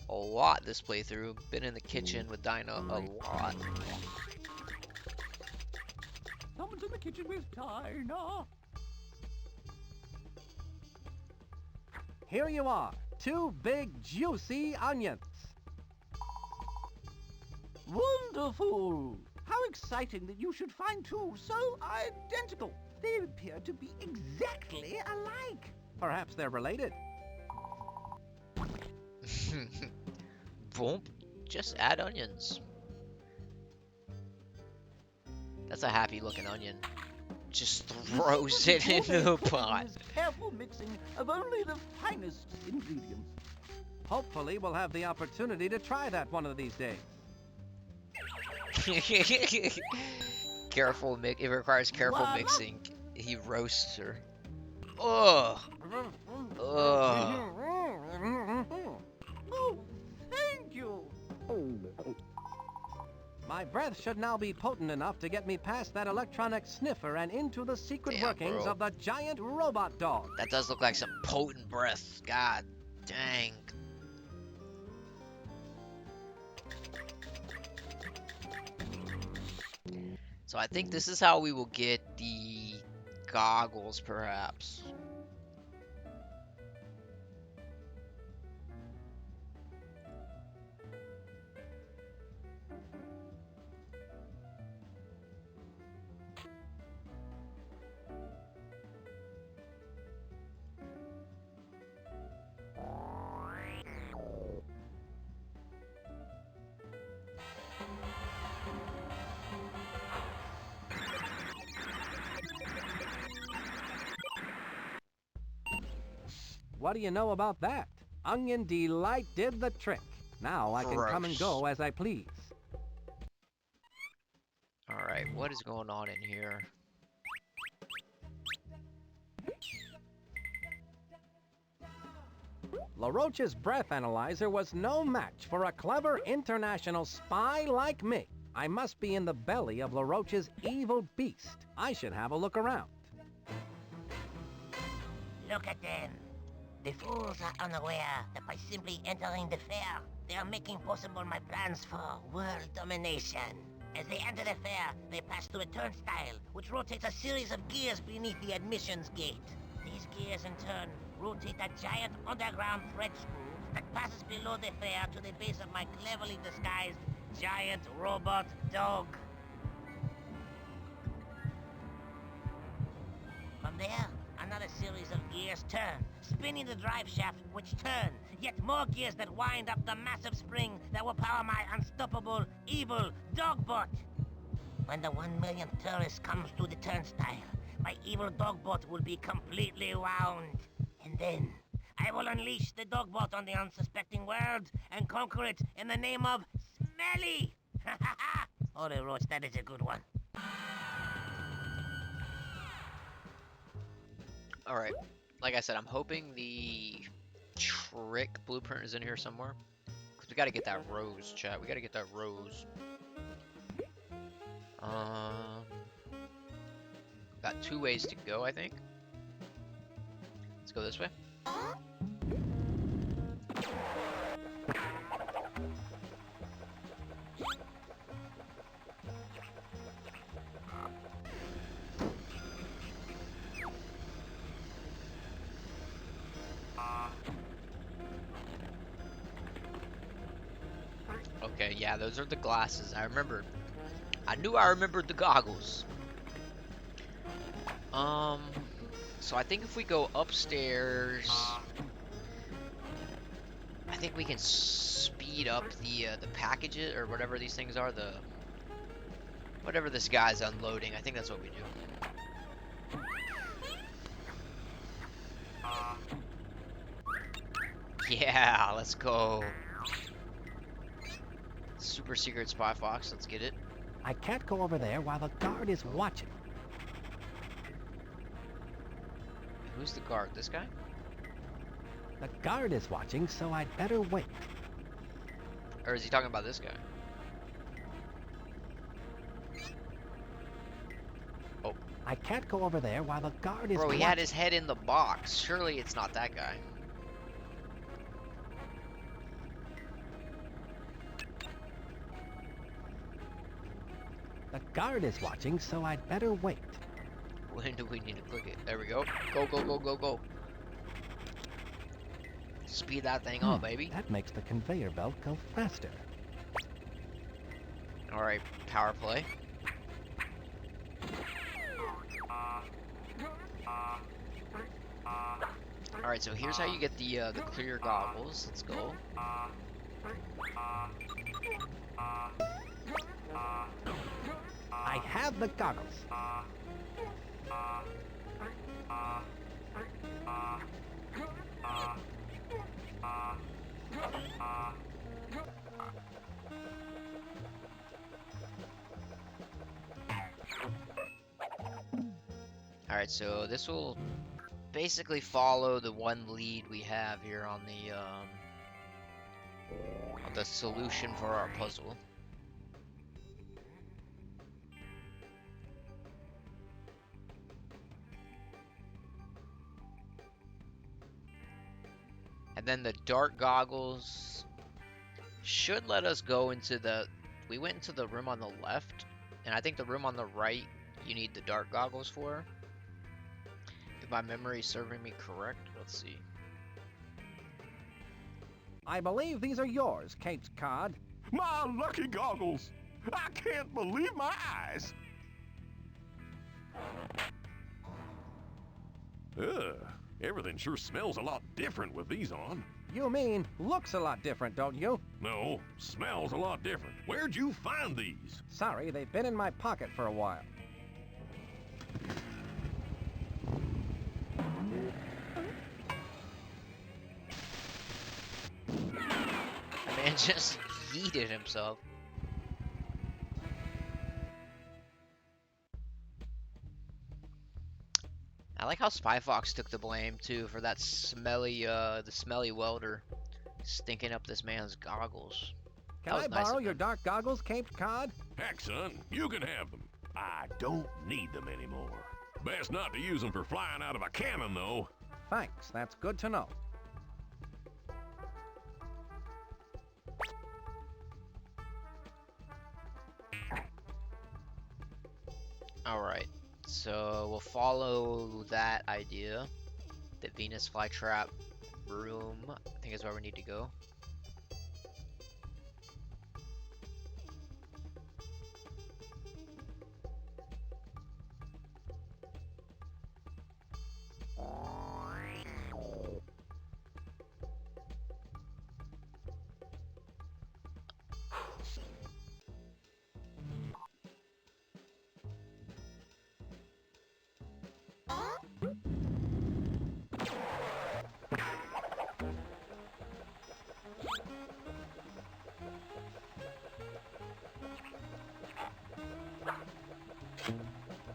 a lot this playthrough. Been in the kitchen with Dinah a lot. Someone's in the kitchen with Tina. Here you are. 2 big, juicy onions. Wonderful! How exciting that you should find 2 so identical. They appear to be exactly alike. Perhaps they're related. Boom. Just add onions. That's a happy looking onion. Just throws it into the pot. Careful mixing of only the finest ingredients. Hopefully we'll have the opportunity to try that one of these days. Careful mix. It requires careful mixing. He roasts her. Ugh. Ugh. Oh, thank you. My breath should now be potent enough to get me past that electronic sniffer and into the secret Damn, workings bro. of the giant robot dog. That does look like some potent breath. God dang. So I think this is how we will get the goggles, perhaps. What do you know about that? Onion Delight did the trick. Now I can come and go as I please. Alright, what is going on in here? LaRoche's breath analyzer was no match for a clever international spy like me. I must be in the belly of LaRoche's evil beast. I should have a look around. Look at them. The fools are unaware that by simply entering the fair, they are making possible my plans for world domination. As they enter the fair, they pass through a turnstile, which rotates a series of gears beneath the admissions gate. These gears, in turn, rotate a giant underground thread screw that passes below the fair to the base of my cleverly disguised giant robot dog. From there, another series of gears turn, spinning the drive shaft, which turn. Yet more gears that wind up the massive spring that will power my unstoppable, evil dogbot. When the 1 millionth tourist comes to the turnstile, my evil dogbot will be completely wound. And then, I will unleash the dogbot on the unsuspecting world and conquer it in the name of Smelly! Ha ha ha! Oh, the Roach, that is a good one. Alright, like I said, I'm hoping the trick blueprint is in here somewhere. Because we gotta get that rose, chat. We gotta get that rose. Got 2 ways to go, I think. Let's go this way. Okay, yeah, those are the glasses. I remembered. I knew I remembered the goggles. So I think if we go upstairs, I think we can speed up the packages or whatever these things are. Whatever this guy's unloading. I think that's what we do. Yeah, let's go. Super secret spy fox. Let's get it. I can't go over there while the guard is watching. Who's the guard? This guy? The guard is watching, so I'd better wait. Or is he talking about this guy? Oh. I can't go over there while the guard is Bro, he watching. had his head in the box. Surely it's not that guy. The guard is watching, so I'd better wait. When do we need to click it? There we go. Go, go, go, go, go. Speed that thing up, baby. That makes the conveyor belt go faster. Alright, power play. Alright, so here's how you get the clear goggles. Let's go. I have the goggles. Alright, so this will basically follow the one lead we have here on the solution for our puzzle. Then the dark goggles should let us go into the... We went into the room on the left, and I think the room on the right you need the dark goggles for. If my memory is serving me correct, let's see. I believe these are yours, Cape Cod. My lucky goggles! I can't believe my eyes! Ugh, everything sure smells a lot different with these on. You mean looks a lot different, don't you? No, smells a lot different. Where'd you find these? Sorry, they've been in my pocket for a while. The man just yeeted himself. I like how Spy Fox took the blame too for that smelly, the smelly welder stinking up this man's goggles. Can I borrow your dark goggles, Cape Cod? Heck, son, you can have them. I don't need them anymore. Best not to use them for flying out of a cannon, though. Thanks, that's good to know. Alright, so we'll follow that idea. The Venus flytrap room, I think is where we need to go.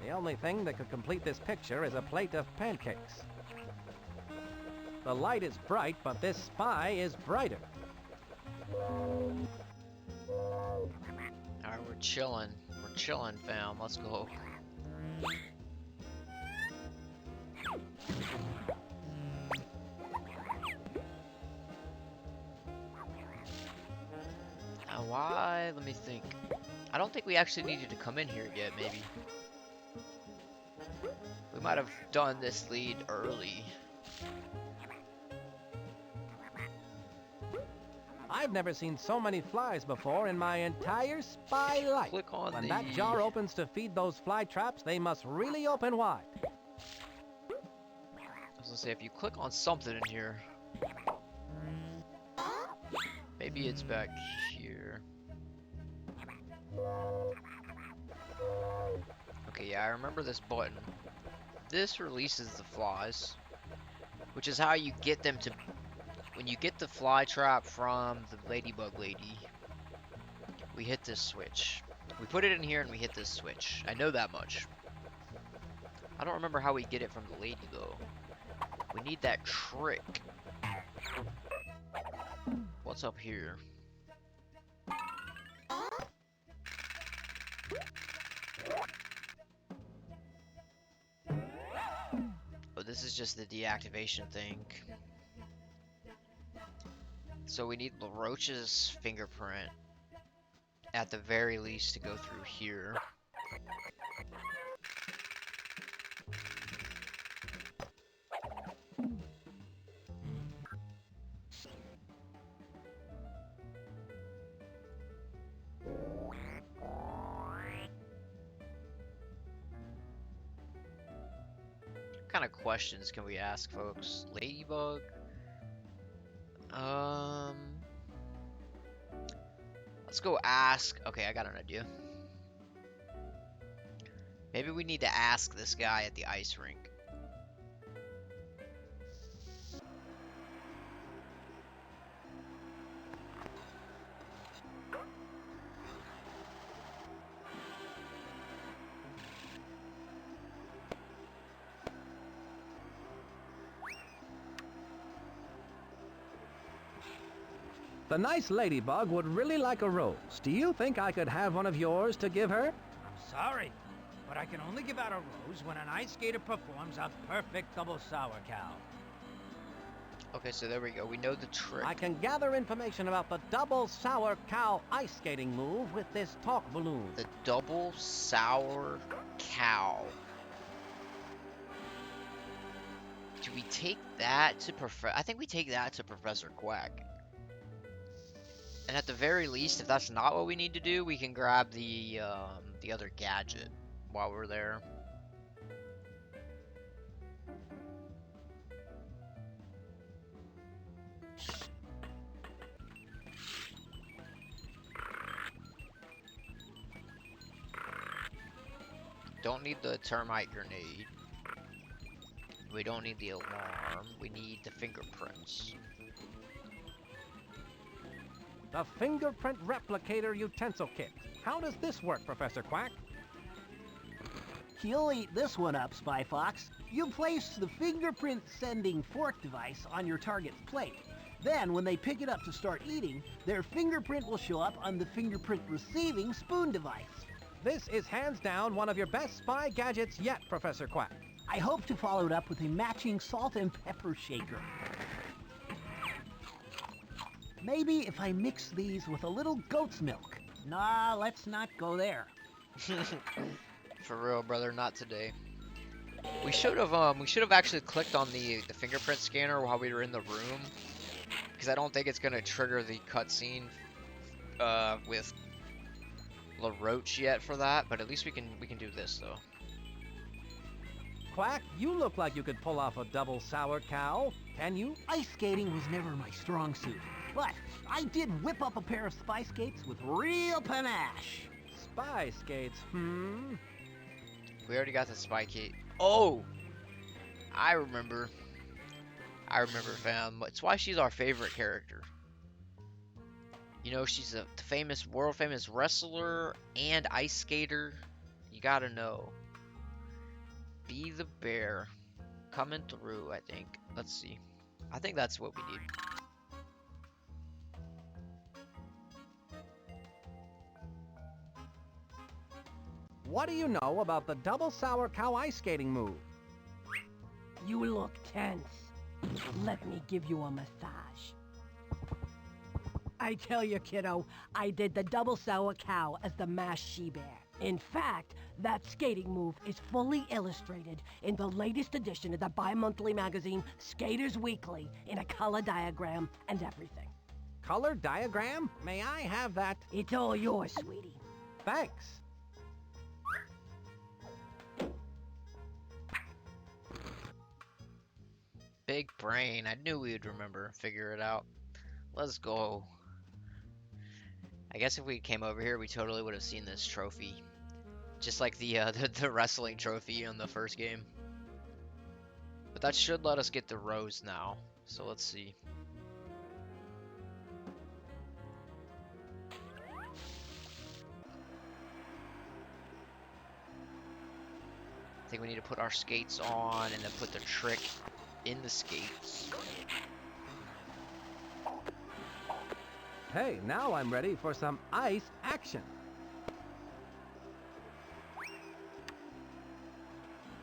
The only thing that could complete this picture is a plate of pancakes. The light is bright, but this spy is brighter. Alright, we're chilling. We're chilling, fam. Let's go. Now, why? Let me think. I don't think we actually needed to come in here yet, maybe. We might have done this lead early. I've never seen so many flies before in my entire spy life. Click on when the... that jar opens to feed those fly traps, they must really open wide. I was gonna say, if you click on something in here... Maybe it's back here. Okay, yeah, I remember this button. This releases the flies, which is how you get them to... When you get the fly trap from the ladybug lady, we hit this switch. We put it in here and we hit this switch. I know that much. I don't remember how we get it from the lady, though. We need that trick. What's up here? Oh, this is just the deactivation thing. So we need LaRoche's fingerprint, at the very least, to go through here. What kind of questions can we ask, folks? Ladybug? Let's go ask. Okay, I got an idea. Maybe we need to ask this guy at the ice rink. The nice ladybug would really like a rose. Do you think I could have one of yours to give her? I'm sorry, but I can only give out a rose when an ice skater performs a perfect double sour cow. Okay, so there we go. We know the trick. I can gather information about the double sour cow ice skating move with this talk balloon. The double sour cow. Do we take that to I think we take that to Professor Quack. And at the very least, if that's not what we need to do, we can grab the other gadget while we're there. Don't need the termite grenade. We don't need the alarm. We need the fingerprints. The fingerprint replicator utensil kit. How does this work, Professor Quack? You'll eat this one up, Spy Fox. You place the fingerprint sending fork device on your target's plate. Then, when they pick it up to start eating, their fingerprint will show up on the fingerprint receiving spoon device. This is hands down one of your best spy gadgets yet, Professor Quack. I hope to follow it up with a matching salt and pepper shaker. Maybe if I mix these with a little goat's milk. Nah, let's not go there. For real, brother, not today. We should have actually clicked on the fingerprint scanner while we were in the room, because I don't think it's gonna trigger the cutscene with LaRoche yet for that. But at least we can do this though. Quack, you look like you could pull off a double sour cow. Can you? Ice skating was never my strong suit, but I did whip up a pair of spy skates with real panache. Spy skates, We already got the spy kit. Oh! I remember, fam. It's why she's our favorite character. You know, she's a famous, world-famous wrestler and ice skater. You gotta know. Be the bear. Coming through, I think. Let's see. I think that's what we need. What do you know about the double sour cow ice skating move? You look tense. Let me give you a massage. I tell you, kiddo, I did the double sour cow as the masked she-bear. In fact, that skating move is fully illustrated in the latest edition of the bi-monthly magazine Skaters Weekly in a color diagram and everything. Color diagram? May I have that? It's all yours, sweetie. Thanks. Big brain. I knew we would remember and figure it out. Let's go. I guess if we came over here, we totally would have seen this trophy. Just like the wrestling trophy in the first game. But that should let us get the rose now. So let's see. I think we need to put our skates on and then put the trick in the skates. Hey, now I'm ready for some ice action.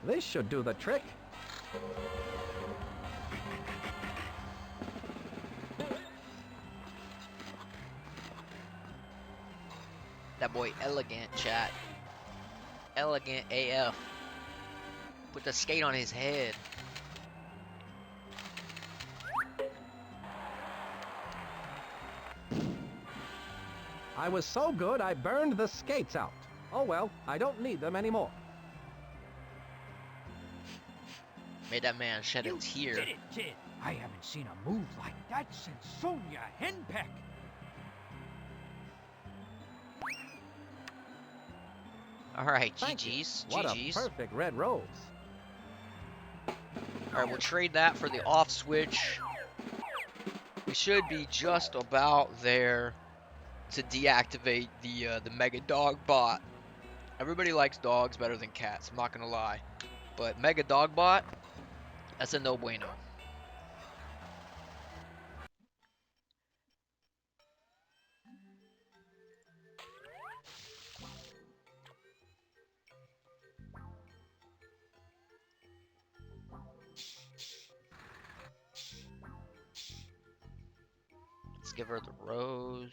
This should do the trick. That boy elegant, chat. Elegant AF. Put the skate on his head. I was so good I burned the skates out. Oh well, I don't need them anymore. Made that man shed a tear. Did it, kid. I haven't seen a move like that since Sonia Henpeck. Alright, Thank you. GG's. What GG's. a perfect red rose. Alright, we'll trade that for the off switch. We should be just about there to deactivate the Mega Dog bot. Everybody likes dogs better than cats, I'm not gonna lie. But Mega Dog bot, that's a no bueno. give her the rose.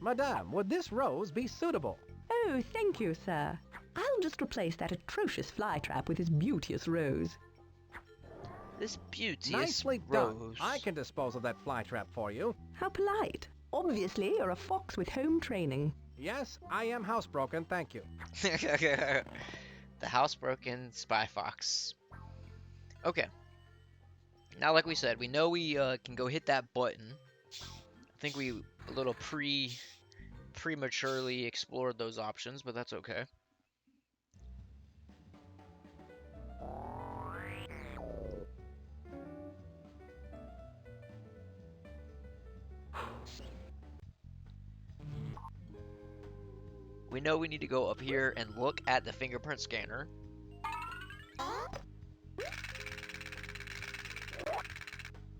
Madame, would this rose be suitable? Oh, thank you, sir. I'll just replace that atrocious flytrap with this beauteous rose. This beauteous Nicely rose. done. I can dispose of that flytrap for you. How polite. Obviously, you're a fox with home training. Yes, I am housebroken, thank you. The housebroken spy fox. Okay. Now, like we said, we know we can go hit that button. I think we a little prematurely explored those options, but that's okay. We know we need to go up here and look at the fingerprint scanner.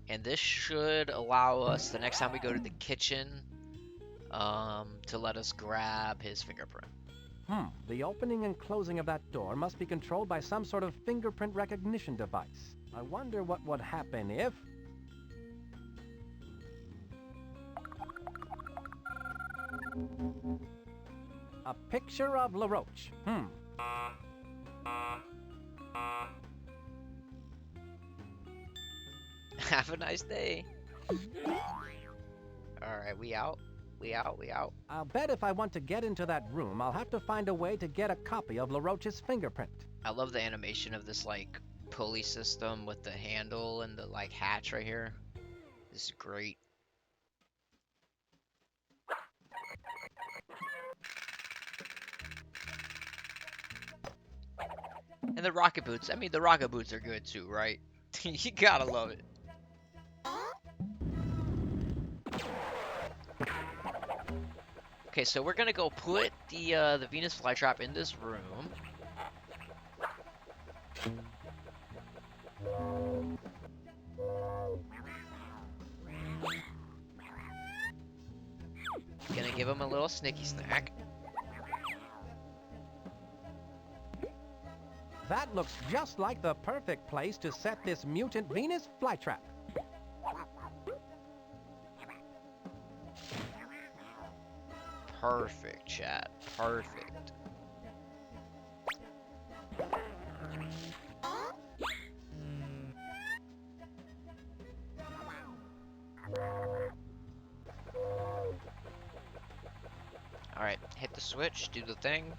And this should allow us, the next time we go to the kitchen, to let us grab his fingerprint. The opening and closing of that door must be controlled by some sort of fingerprint recognition device. I wonder what would happen if... A picture of LaRoche. Have a nice day. Alright, we out. We out. I'll bet if I want to get into that room, I'll have to find a way to get a copy of LaRoche's fingerprint. I love the animation of this, like, pulley system with the handle and the, like, hatch right here. This is great. And the rocket boots. I mean, the rocket boots are good too, right? You gotta love it. Okay, so we're gonna go put the Venus flytrap in this room. Gonna give him a little snicky snack. That looks just like the perfect place to set this mutant Venus flytrap. Perfect, chat. Perfect. Alright, hit the switch, do the thing.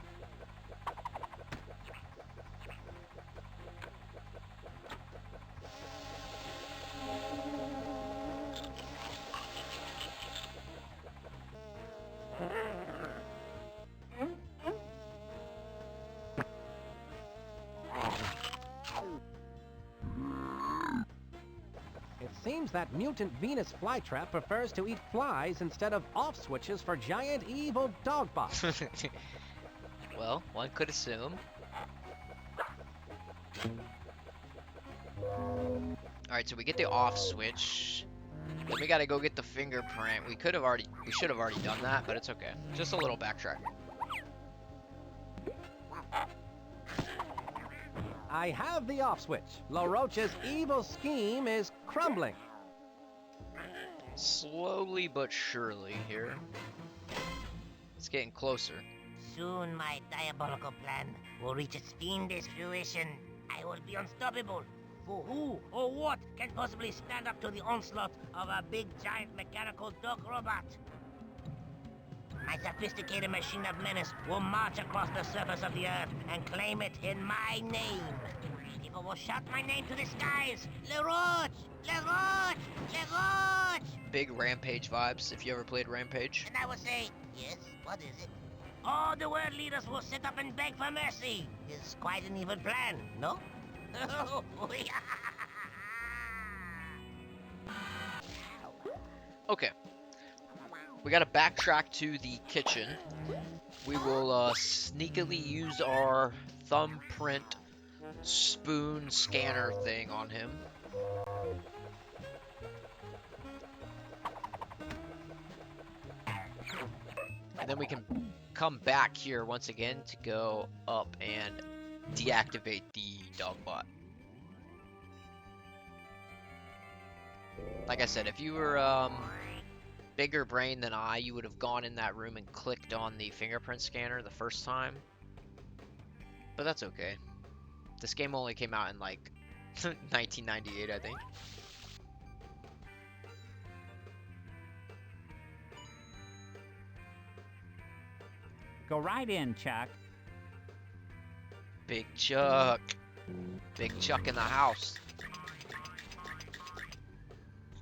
Seems that mutant Venus flytrap prefers to eat flies instead of off switches for giant evil dogbots. Well, one could assume. Alright, so we get the off switch. Then we gotta go get the fingerprint. We should have already done that, but it's okay. Just a little backtrack. I have the off switch. LaRoche's evil scheme is crumbling. Slowly but surely here. It's getting closer. Soon my diabolical plan will reach its fiendish fruition. I will be unstoppable. For who or what can possibly stand up to the onslaught of a big giant mechanical dog robot? My sophisticated machine of menace will march across the surface of the earth and claim it in my name. People will shout my name to the skies. LaRoche! LaRoche! LaRoche! Big Rampage vibes, if you ever played Rampage. And I will say, yes, what is it? All the world leaders will sit up and beg for mercy. It's quite an evil plan, no? Okay. We gotta backtrack to the kitchen. We will sneakily use our thumbprint spoon scanner thing on him. And then we can come back here once again to go up and deactivate the dog bot. Like I said, if you were bigger brain than I, you would have gone in that room and clicked on the fingerprint scanner the first time. But that's okay. This game only came out in like 1998, I think. Go right in, Chuck. Big Chuck. Big Chuck in the house.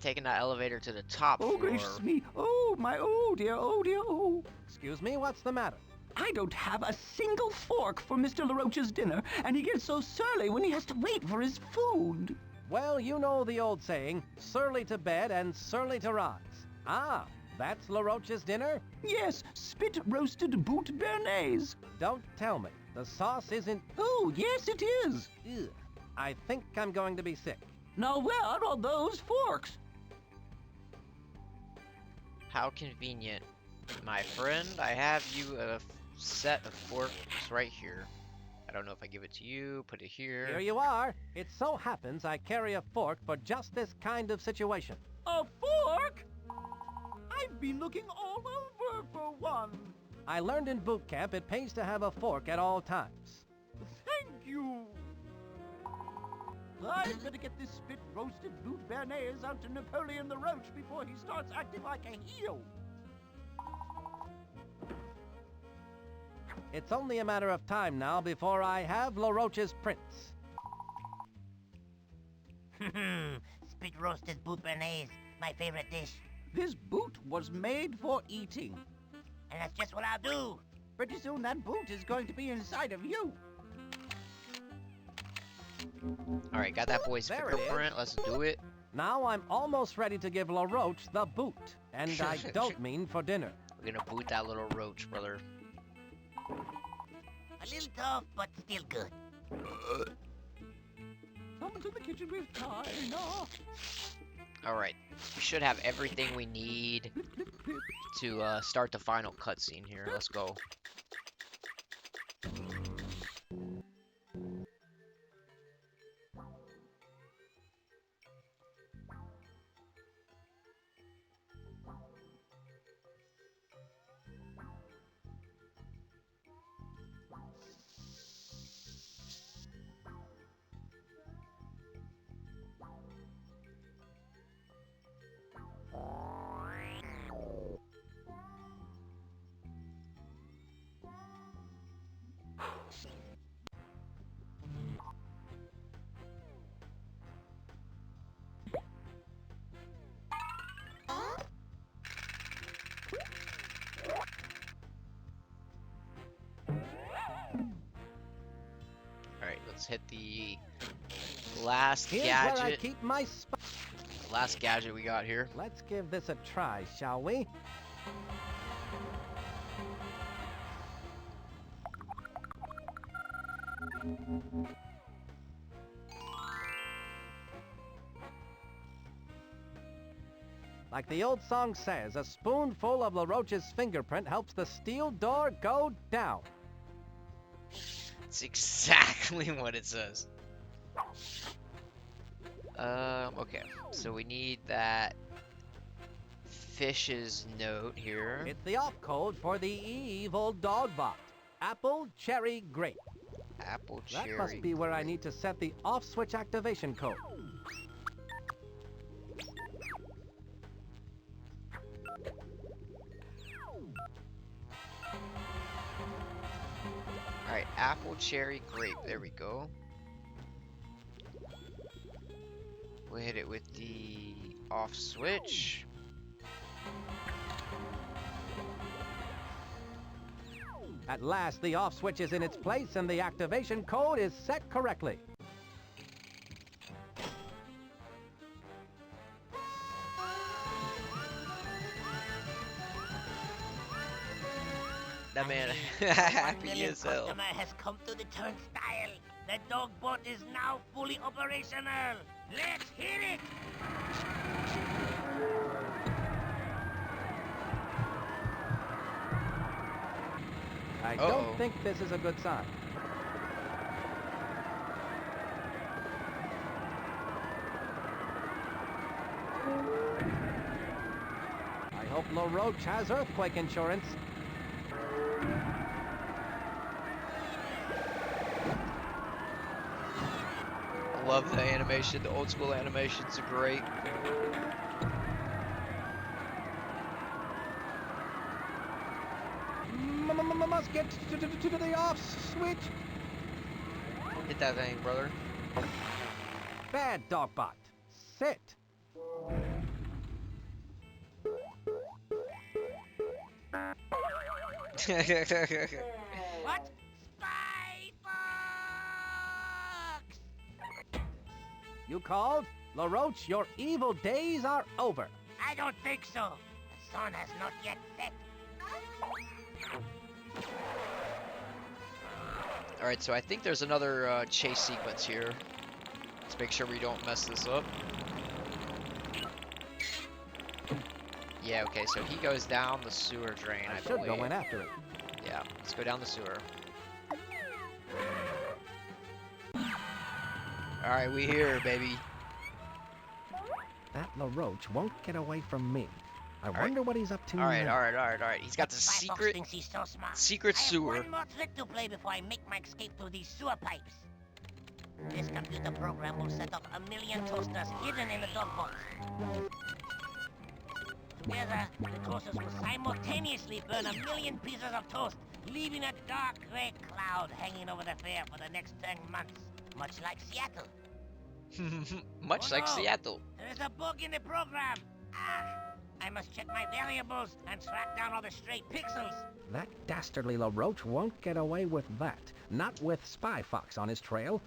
Taking that elevator to the top Oh, floor. gracious me. Oh, my, oh dear, oh dear, oh. Excuse me, what's the matter? I don't have a single fork for Mr. LaRoche's dinner, and he gets so surly when he has to wait for his food. Well, you know the old saying, surly to bed and surly to rise. Ah, that's LaRoche's dinner? Yes, spit roasted boot béarnaise. Don't tell me. The sauce isn't... Oh, yes, it is. Ugh. I think I'm going to be sick. Now, where are those forks? How convenient. My friend, I have you a set of forks right here. I don't know if I give it to you, put it here. Here you are. It so happens I carry a fork for just this kind of situation. A fork? I've been looking all over for one. I learned in boot camp it pays to have a fork at all times. Thank you. I'd better get this spit roasted boot béarnaise out to Napoleon the Roach before he starts acting like a heel. It's only a matter of time now before I have LaRoche's prints. Spit roasted boot béarnaise, my favorite dish. This boot was made for eating. And that's just what I'll do. Pretty soon that boot is going to be inside of you. Alright, got that boy's There it is. fingerprint. Let's do it. Now I'm almost ready to give LaRoche the boot. And I don't mean for dinner. We're gonna boot that little roach, brother. A little tough, but still good. Someone's in the kitchen with China. Alright, we should have everything we need to start the final cutscene here. Let's go. Alright, let's hit the last Here's where I gadget. keep my Last gadget we got here. Let's give this a try, shall we? Like the old song says, a spoonful of LaRoche's fingerprint helps the steel door go down. It's exactly what it says. Okay, so we need that fish's note here. It's the off code for the evil dog bot. Apple, cherry, grape. Apple, cherry. That must be where I need to set the off switch activation code. Alright, apple, cherry, grape. There we go. We'll hit it with the off switch. At last, the off switch is in its place and the activation code is set correctly. That man One happy million as hell. customer has come to the turnstile. The dog bot is now fully operational. Let's hit it! I don't think this is a good sign. hope LaRoche has earthquake insurance. I love the animation. The old school animations are great. Must get to the off switch. Hit that thing, brother. Bad, Dogbot. Sit. What? Spy Fox! You called? LaRoche, your evil days are over. I don't think so. The sun has not yet set. Alright, so I think there's another chase sequence here. Let's make sure we don't mess this up. Yeah, okay, so he goes down the sewer drain, I should believe. go in after it. Yeah, let's go down the sewer. Alright, we here, baby. That LaRoche won't get away from me. I wonder what he's up to Alright, now. alright. He's got the Spy Fox secret thinks he's so smart. secret I have sewer. one more trick to play before I make my escape through these sewer pipes. This computer program will set up 1,000,000 toasters hidden in the dog box. Together, the toasters will simultaneously burn 1,000,000 pieces of toast, leaving a dark gray cloud hanging over the fair for the next 10 months, much like Seattle. Much like Seattle. There is a bug in the program. I must check my variables and track down all the stray pixels. That dastardly LaRoche won't get away with that. Not with Spy Fox on his trail.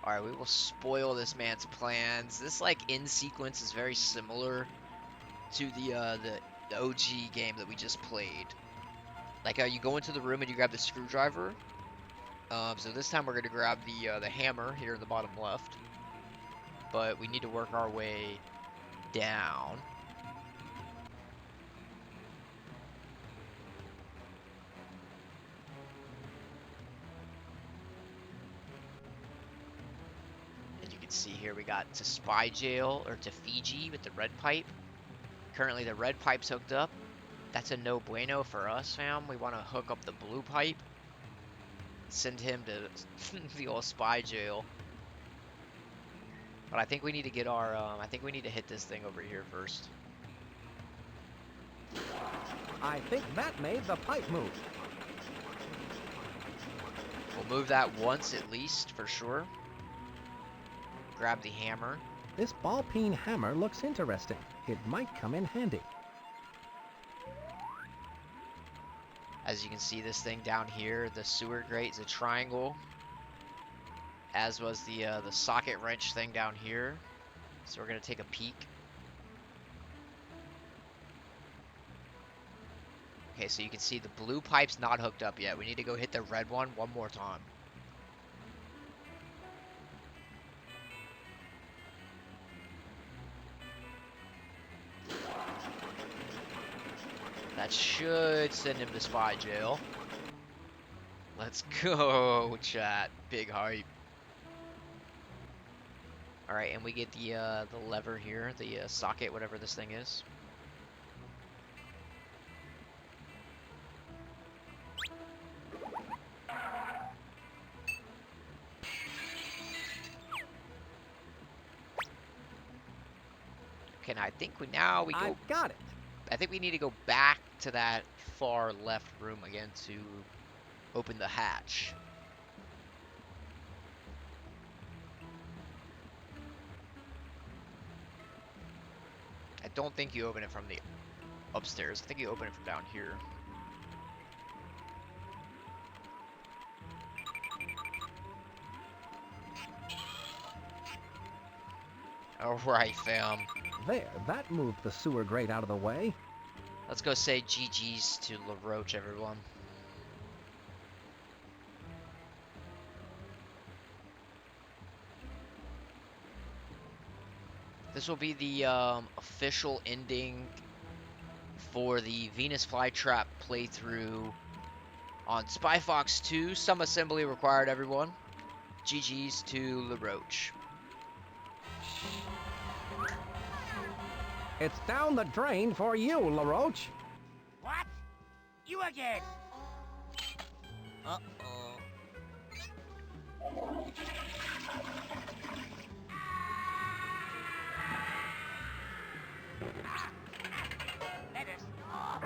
Alright, we will spoil this man's plans. This, like, end sequence is very similar to the OG game that we just played. Like, you go into the room and you grab the screwdriver. So this time we're going to grab the hammer here in the bottom left. But we need to work our way down. And you can see here we got to Spy Jail, or to Fiji with the red pipe. Currently the red pipe's hooked up. That's a no bueno for us, fam. We want to hook up the blue pipe. Send him to the old Spy Jail. But I think we need to get our, I think we need to hit this thing over here first. I think that made the pipe move. We'll move that once at least, for sure. Grab the hammer. This ball-peen hammer looks interesting. It might come in handy. As you can see, this thing down here, the sewer grate is a triangle. As was the socket wrench thing down here. So we're gonna take a peek. Okay, so you can see the blue pipe's not hooked up yet. We need to go hit the red one more time. That should send him to Spy Jail. Let's go, chat. Big hype. Alright, and we get the lever here, the socket, whatever this thing is. Okay, now I think we go. I've got it. I think we need to go back to that far left room again to open the hatch. I don't think you open it from the upstairs. I think you open it from down here. Alright, fam. There, that moved the sewer grate out of the way. Let's go say GG's to LaRoche, everyone. This will be the official ending for the Venus Flytrap playthrough on Spy Fox 2. Some assembly required, everyone. GG's to LaRoche. It's down the drain for you, LaRoche. What? You again? Uh-oh. Let us stop.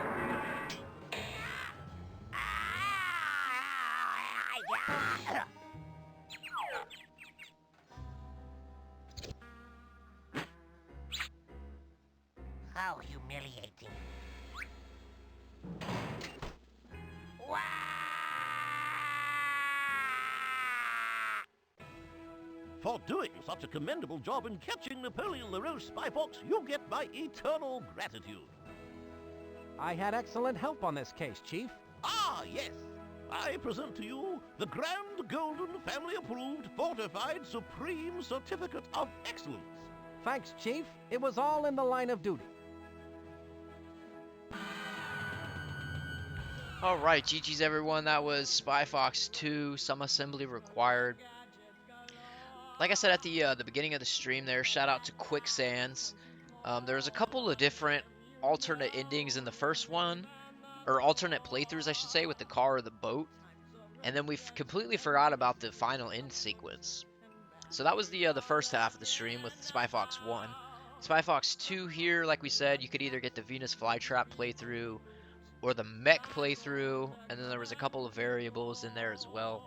How humiliating. For doing such a commendable job in catching Napoleon LaRoche Spy Fox, you get my eternal gratitude. I had excellent help on this case, Chief. Ah, yes. I present to you the Grand Golden Family Approved Fortified Supreme Certificate of Excellence. Thanks, Chief. It was all in the line of duty. Alright, GG's everyone. That was Spy Fox 2, some assembly required. Like I said at the beginning of the stream there, shout out to Quicksands. There was a couple of different alternate endings in the first one, or alternate playthroughs I should say, with the car or the boat. And then we completely forgot about the final end sequence. So that was the first half of the stream with Spy Fox 1. Spy Fox 2 here, like we said, you could either get the Venus Flytrap playthrough or the mech playthrough, and then there was a couple of variables in there as well.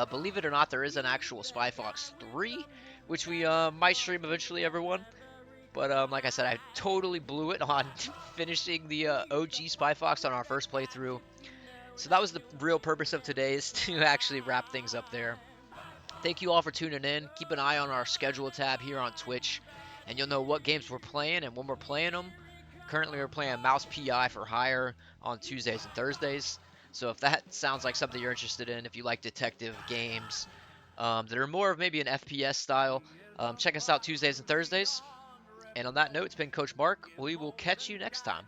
Believe it or not, there is an actual Spy Fox 3, which we might stream eventually, everyone. But like I said, I totally blew it on finishing the OG Spy Fox on our first playthrough. So that was the real purpose of today, is to actually wrap things up there. Thank you all for tuning in. Keep an eye on our schedule tab here on Twitch, and you'll know what games we're playing and when we're playing them. Currently, we're playing Mouse PI for Hire on Tuesdays and Thursdays. So if that sounds like something you're interested in, if you like detective games that are more of maybe an FPS style, check us out Tuesdays and Thursdays. And on that note, it's been Coach Mark. We will catch you next time.